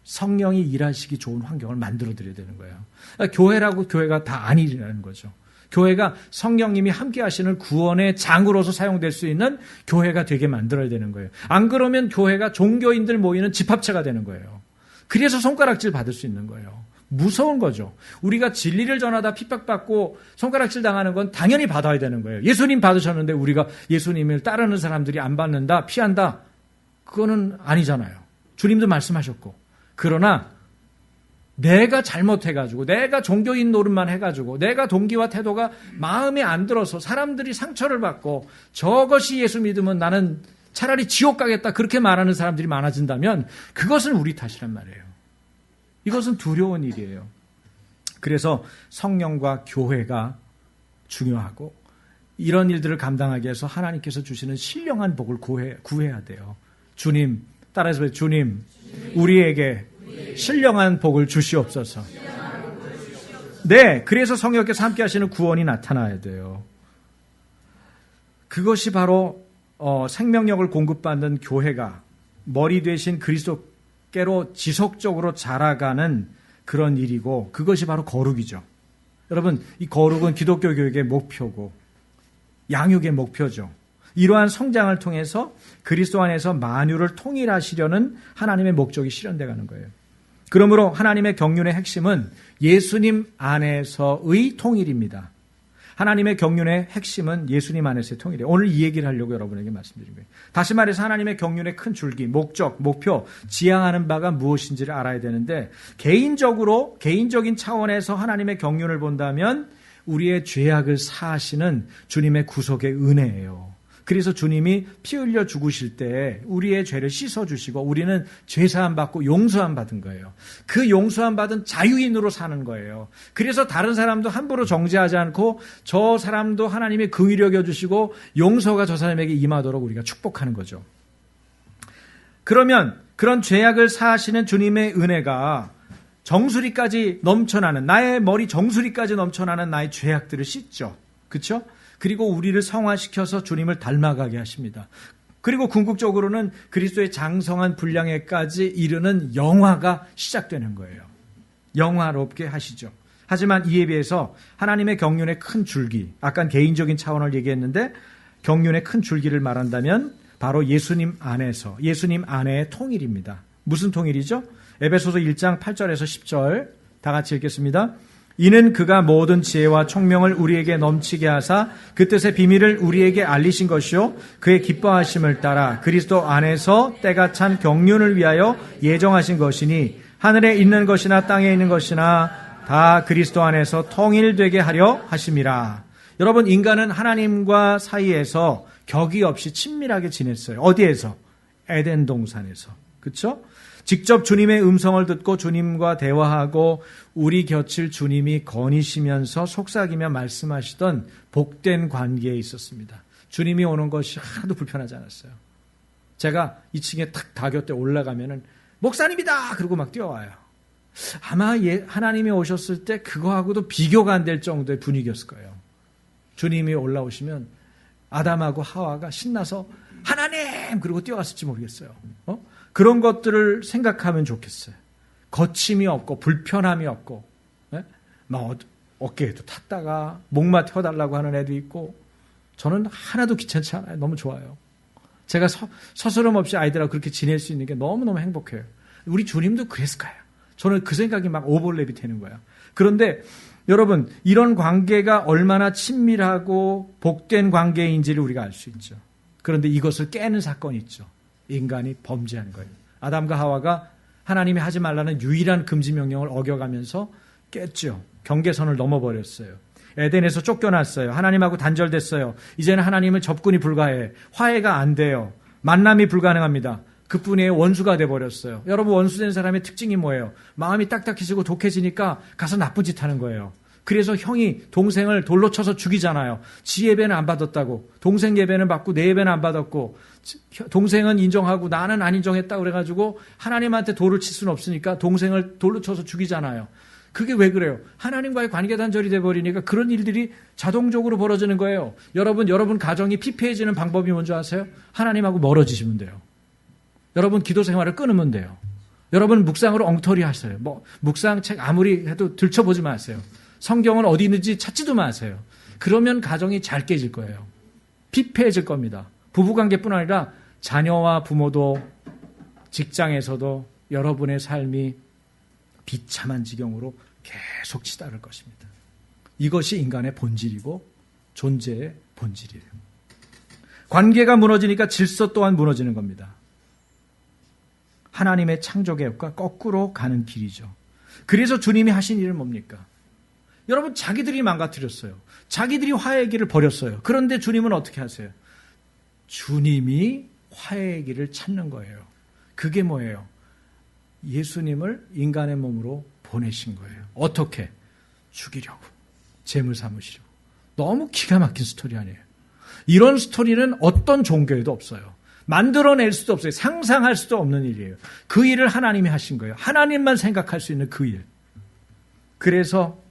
성령이 일하시기 좋은 환경을 만들어 드려야 되는 거예요. 그러니까 교회라고 교회가 다 아니라는 거죠. 교회가 성령님이 함께 하시는 구원의 장으로서 사용될 수 있는 교회가 되게 만들어야 되는 거예요. 안 그러면 교회가 종교인들 모이는 집합체가 되는 거예요. 그래서 손가락질 받을 수 있는 거예요. 무서운 거죠. 우리가 진리를 전하다 핍박받고 손가락질 당하는 건 당연히 받아야 되는 거예요. 예수님 받으셨는데 우리가 예수님을 따르는 사람들이 안 받는다, 피한다. 그거는 아니잖아요. 주님도 말씀하셨고. 그러나 내가 잘못해가지고, 내가 종교인 노릇만 해가지고, 내가 동기와 태도가 마음에 안 들어서 사람들이 상처를 받고 저것이 예수 믿으면 나는 차라리 지옥 가겠다 그렇게 말하는 사람들이 많아진다면 그것은 우리 탓이란 말이에요. 이것은 두려운 일이에요. 그래서 성령과 교회가 중요하고 이런 일들을 감당하기 위해서 하나님께서 주시는 신령한 복을 구해야 돼요. 주님, 따라서 주님, 우리에게 신령한 복을 주시옵소서. 네, 그래서 성령께서 함께 하시는 구원이 나타나야 돼요. 그것이 바로 생명력을 공급받는 교회가 머리 되신 그리스도께로 지속적으로 자라가는 그런 일이고, 그것이 바로 거룩이죠. 여러분, 이 거룩은 기독교 교육의 목표고 양육의 목표죠. 이러한 성장을 통해서 그리스도 안에서 만유를 통일하시려는 하나님의 목적이 실현되어 가는 거예요. 그러므로 하나님의 경륜의 핵심은 예수님 안에서의 통일입니다. 하나님의 경륜의 핵심은 예수님 안에서의 통일이에요. 오늘 이 얘기를 하려고 여러분에게 말씀드린 거예요. 다시 말해서 하나님의 경륜의 큰 줄기, 목적, 목표, 지향하는 바가 무엇인지를 알아야 되는데, 개인적인 차원에서 하나님의 경륜을 본다면 우리의 죄악을 사하시는 주님의 구속의 은혜예요. 그래서 주님이 피 흘려 죽으실 때 우리의 죄를 씻어주시고 우리는 죄사함 받고 용서함 받은 거예요. 그 용서함 받은 자유인으로 사는 거예요. 그래서 다른 사람도 함부로 정죄하지 않고 저 사람도 하나님이 긍휼히 여겨주시고 용서가 저 사람에게 임하도록 우리가 축복하는 거죠. 그러면 그런 죄악을 사하시는 주님의 은혜가 정수리까지 넘쳐나는, 나의 머리 정수리까지 넘쳐나는 나의 죄악들을 씻죠. 그렇죠? 그리고 우리를 성화시켜서 주님을 닮아가게 하십니다. 그리고 궁극적으로는 그리스도의 장성한 분량에까지 이르는 영화가 시작되는 거예요. 영화롭게 하시죠. 하지만 이에 비해서 하나님의 경륜의 큰 줄기, 아까 개인적인 차원을 얘기했는데 경륜의 큰 줄기를 말한다면 바로 예수님 안에서, 예수님 안에의 통일입니다. 무슨 통일이죠? 에베소서 1장 8절에서 10절 다 같이 읽겠습니다. 이는 그가 모든 지혜와 총명을 우리에게 넘치게 하사 그 뜻의 비밀을 우리에게 알리신 것이요 그의 기뻐하심을 따라 그리스도 안에서 때가 찬 경륜을 위하여 예정하신 것이니 하늘에 있는 것이나 땅에 있는 것이나 다 그리스도 안에서 통일되게 하려 하심이라. 여러분, 인간은 하나님과 사이에서 격이 없이 친밀하게 지냈어요. 어디에서? 에덴 동산에서. 그렇죠? 직접 주님의 음성을 듣고 주님과 대화하고 우리 곁을 주님이 거니시면서 속삭이며 말씀하시던 복된 관계에 있었습니다. 주님이 오는 것이 하나도 불편하지 않았어요. 제가 2층에 탁 다곁에 올라가면은 목사님이다! 그러고 막 뛰어와요. 아마 하나님이 오셨을 때 그거하고도 비교가 안 될 정도의 분위기였을 거예요. 주님이 올라오시면 아담하고 하와가 신나서 하나님! 그러고 뛰어갔을지 모르겠어요. 그런 것들을 생각하면 좋겠어요. 거침이 없고 불편함이 없고, 막 어깨에도 탔다가 목마 태워달라고 하는 애도 있고, 저는 하나도 귀찮지 않아요. 너무 좋아요. 제가 서스럼 없이 아이들하고 그렇게 지낼 수 있는 게 너무너무 행복해요. 우리 주님도 그랬을 거예요. 저는 그 생각이 막 오버랩이 되는 거예요. 그런데 여러분, 이런 관계가 얼마나 친밀하고 복된 관계인지를 우리가 알 수 있죠. 그런데 이것을 깨는 사건이 있죠. 인간이 범죄한 거예요. 아담과 하와가 하나님이 하지 말라는 유일한 금지 명령을 어겨가면서 깼죠. 경계선을 넘어버렸어요. 에덴에서 쫓겨났어요. 하나님하고 단절됐어요. 이제는 하나님은 접근이 불가해. 화해가 안 돼요. 만남이 불가능합니다. 그뿐이에요. 원수가 돼버렸어요. 여러분, 원수된 사람의 특징이 뭐예요? 마음이 딱딱해지고 독해지니까 가서 나쁜 짓 하는 거예요. 그래서 형이 동생을 돌로 쳐서 죽이잖아요. 지 예배는 안 받았다고. 동생 예배는 받고 내 예배는 안 받았고, 동생은 인정하고 나는 안 인정했다고 그래가지고 하나님한테 돌을 칠 수는 없으니까 동생을 돌로 쳐서 죽이잖아요. 그게 왜 그래요? 하나님과의 관계 단절이 돼버리니까 그런 일들이 자동적으로 벌어지는 거예요. 여러분 가정이 피폐해지는 방법이 뭔지 아세요? 하나님하고 멀어지시면 돼요. 여러분 기도 생활을 끊으면 돼요. 여러분 묵상으로 엉터리 하세요. 묵상 책 아무리 해도 들춰보지 마세요. 성경은 어디 있는지 찾지도 마세요. 그러면 가정이 잘 깨질 거예요. 피폐해질 겁니다. 부부관계뿐 아니라 자녀와 부모도, 직장에서도, 여러분의 삶이 비참한 지경으로 계속 치달을 것입니다. 이것이 인간의 본질이고 존재의 본질이에요. 관계가 무너지니까 질서 또한 무너지는 겁니다. 하나님의 창조 계획과 거꾸로 가는 길이죠. 그래서 주님이 하신 일은 뭡니까? 여러분, 자기들이 망가뜨렸어요. 자기들이 화해의 길을 버렸어요. 그런데 주님은 어떻게 하세요? 주님이 화해의 길을 찾는 거예요. 그게 뭐예요? 예수님을 인간의 몸으로 보내신 거예요. 어떻게? 죽이려고. 제물 삼으시려고. 너무 기가 막힌 스토리 아니에요. 이런 스토리는 어떤 종교에도 없어요. 만들어낼 수도 없어요. 상상할 수도 없는 일이에요. 그 일을 하나님이 하신 거예요. 하나님만 생각할 수 있는 그 일. 그래서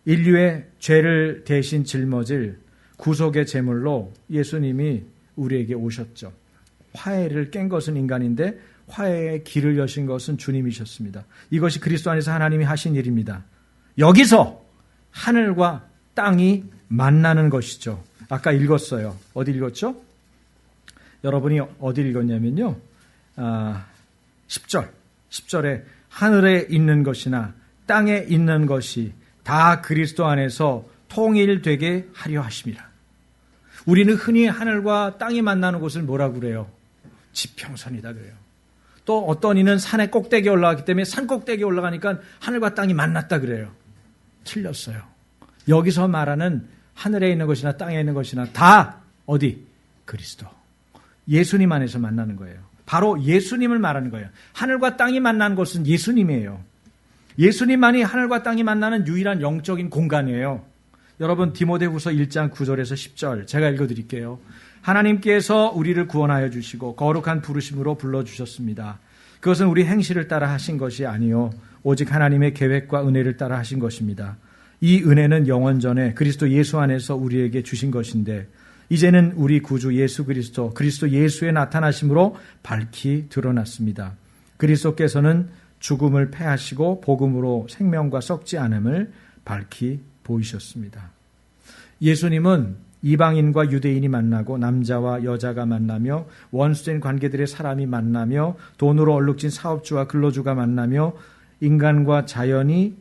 인류의 죄를 대신 짊어질 구속의 제물로 예수님이 우리에게 오셨죠. 화해를 깬 것은 인간인데 화해의 길을 여신 것은 주님이셨습니다. 이것이 그리스도 안에서 하나님이 하신 일입니다. 여기서 하늘과 땅이 만나는 것이죠. 아까 읽었어요. 어디 읽었죠? 여러분이 어디 읽었냐면요. 10절에 하늘에 있는 것이나 땅에 있는 것이 다 그리스도 안에서 통일되게 하려 하심이라. 우리는 흔히 하늘과 땅이 만나는 곳을 뭐라고 그래요? 지평선이다 그래요. 또 어떤 이는 산의 꼭대기에 올라갔기 때문에 산 꼭대기에 올라가니까 하늘과 땅이 만났다 그래요. 틀렸어요. 여기서 말하는 하늘에 있는 것이나 땅에 있는 것이나 다 어디? 그리스도. 예수님 안에서 만나는 거예요. 바로 예수님을 말하는 거예요. 하늘과 땅이 만나는 곳은 예수님이에요. 예수님만이 하늘과 땅이 만나는 유일한 영적인 공간이에요. 여러분, 디모데후서 1장 9절에서 10절 제가 읽어드릴게요. 하나님께서 우리를 구원하여 주시고 거룩한 부르심으로 불러주셨습니다. 그것은 우리 행실을 따라 하신 것이 아니요 오직 하나님의 계획과 은혜를 따라 하신 것입니다. 이 은혜는 영원 전에 그리스도 예수 안에서 우리에게 주신 것인데 이제는 우리 구주 예수 그리스도 예수의 나타나심으로 밝히 드러났습니다. 그리스도께서는 죽음을 패하시고 복음으로 생명과 썩지 않음을 밝히 보이셨습니다. 예수님은 이방인과 유대인이 만나고 남자와 여자가 만나며 원수된 관계들의 사람이 만나며 돈으로 얼룩진 사업주와 근로주가 만나며 인간과 자연이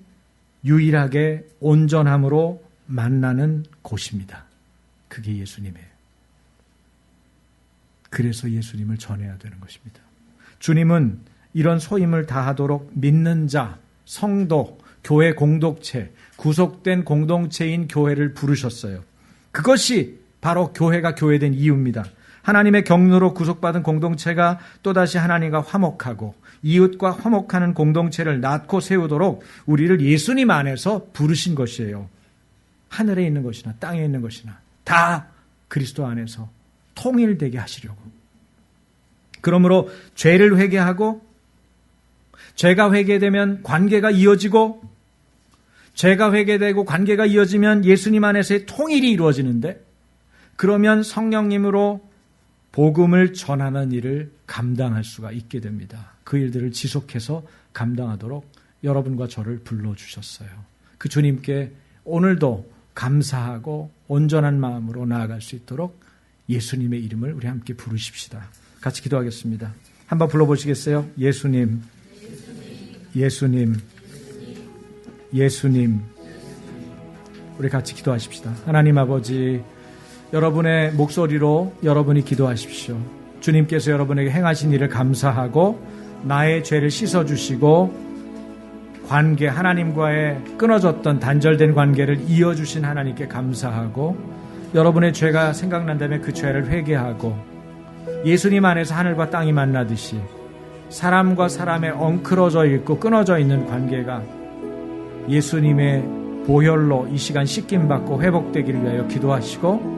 유일하게 온전함으로 만나는 곳입니다. 그게 예수님이에요. 그래서 예수님을 전해야 되는 것입니다. 주님은 이런 소임을 다하도록 믿는 자, 성도, 교회 공동체, 구속된 공동체인 교회를 부르셨어요. 그것이 바로 교회가 교회된 이유입니다. 하나님의 경륜으로 구속받은 공동체가 또다시 하나님과 화목하고 이웃과 화목하는 공동체를 낳고 세우도록 우리를 예수님 안에서 부르신 것이에요. 하늘에 있는 것이나 땅에 있는 것이나 다 그리스도 안에서 통일되게 하시려고. 그러므로 죄를 회개하고 죄가 회개되면 관계가 이어지고 죄가 회개되고 관계가 이어지면 예수님 안에서의 통일이 이루어지는데 그러면 성령님으로 복음을 전하는 일을 감당할 수가 있게 됩니다. 그 일들을 지속해서 감당하도록 여러분과 저를 불러주셨어요. 그 주님께 오늘도 감사하고 온전한 마음으로 나아갈 수 있도록 예수님의 이름을 우리 함께 부르십시다. 같이 기도하겠습니다. 한번 불러보시겠어요? 예수님, 예수님, 예수님. 우리 같이 기도하십시다. 하나님 아버지, 여러분의 목소리로 여러분이 기도하십시오. 주님께서 여러분에게 행하신 일을 감사하고 나의 죄를 씻어주시고 관계, 하나님과의 끊어졌던 단절된 관계를 이어주신 하나님께 감사하고 여러분의 죄가 생각난다면 그 죄를 회개하고 예수님 안에서 하늘과 땅이 만나듯이 사람과 사람의 엉클어져 있고 끊어져 있는 관계가 예수님의 보혈로 이 시간 씻김받고 회복되기를 위하여 기도하시고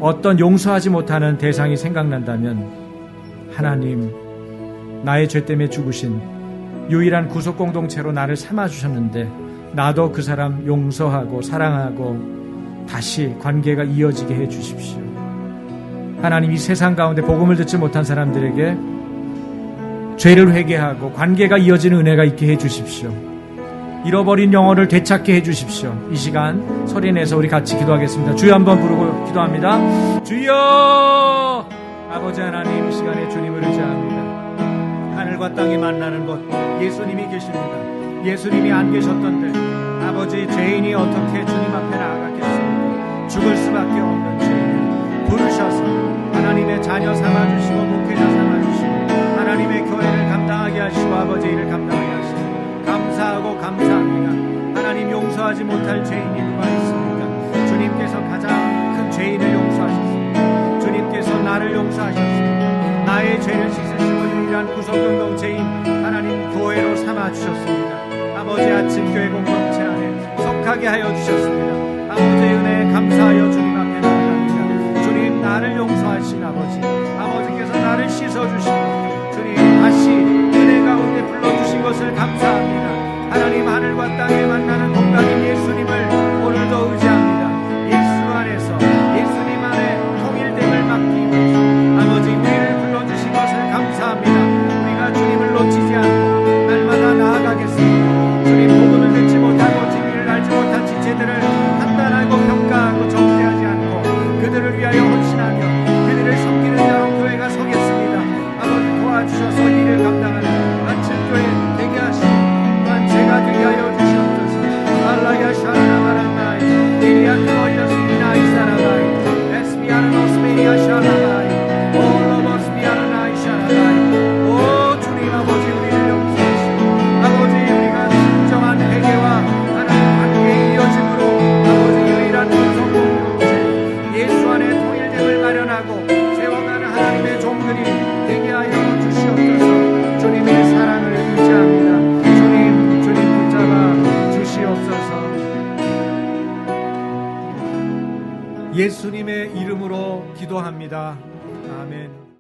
어떤 용서하지 못하는 대상이 생각난다면 하나님, 나의 죄 때문에 죽으신 유일한 구속 공동체로 나를 삼아주셨는데 나도 그 사람 용서하고 사랑하고 다시 관계가 이어지게 해주십시오. 하나님, 이 세상 가운데 복음을 듣지 못한 사람들에게 죄를 회개하고 관계가 이어지는 은혜가 있게 해주십시오. 잃어버린 영혼을 되찾게 해주십시오. 이 시간 소리내서 우리 같이 기도하겠습니다. 주여 한번 부르고 기도합니다. 주여! 아버지 하나님, 이 시간에 주님을 의지합니다. 하늘과 땅이 만나는 곳 예수님이 계십니다. 예수님이 안 계셨던데 아버지, 죄인이 어떻게 주님 앞에 나아갔겠습니까? 죽을 수밖에 없는 죄인을 부르셔서 하나님의 자녀 삼아주시고 목회자 삼아주시고 하나님의 교회를 감당하게 하시고 아버지 일을 감당하게 하시고 감사하고 감사합니다. 하나님, 용서하지 못할 죄인이 누가 있습니까? 주님께서 가장 큰 죄인을 용서하셨습니다. 주님께서 나를 용서하셨습니다. 나의 죄를 씻으시고 유일한 구속 공동체인 하나님 교회로 삼아주셨습니다. 아버지, 아침 교회 공동체 안에 속하게 하여 주셨습니다. 아버지의 은혜에 감사하여 주님 앞에 나아갑니다. 주님, 나를 용서하신 아버지, 아버지께서 나를 씻어주시고 주님 다시 은혜 가운데 불러주신 것을 감사합니다. 하나님, 하늘과 땅에 만나는 공간인 예수님을 오늘도 의지합니다. 예수 안에서 예수님 안에 통일됨을 맡기고 아버지 우리를 불러주신 것을 감사합니다. 우리가 주님을 놓치지 않고 날마다 나아가겠습니다. 주님, 복음을 듣지 못하고 진리를 알지 못한 지체들을 판단하고 평가하고 정죄하지 않고 그들을 위하여 헌신하며 그들을 섬기는 자로 교회가 서겠습니다. 아버지, 도와주셔서 일을 감당하는 아침교회 되게 하시고 또한 제가 되게 하여 주시옵소서. 알라야 샤라나 마라나이 이리야 그어이어스미나이 사라나이 에스미아는 오스메리아 샤라나이 올로버스미아나이 샤라나이. 오 주님, 아버지 우리를 용서하시고 아버지 우리가 진정한 회개와 하나님 관계의 이어짐으로 아버지 유일한 구속 공동체 예수 안에 통일됨을 마련하고 세워가는 하나님의 종들이 되게 하여 주시옵소서. 주님의 사랑을 의지합니다. 주님 붙잡아 주시옵소서. 예수님의 이름으로 기도합니다. 아멘.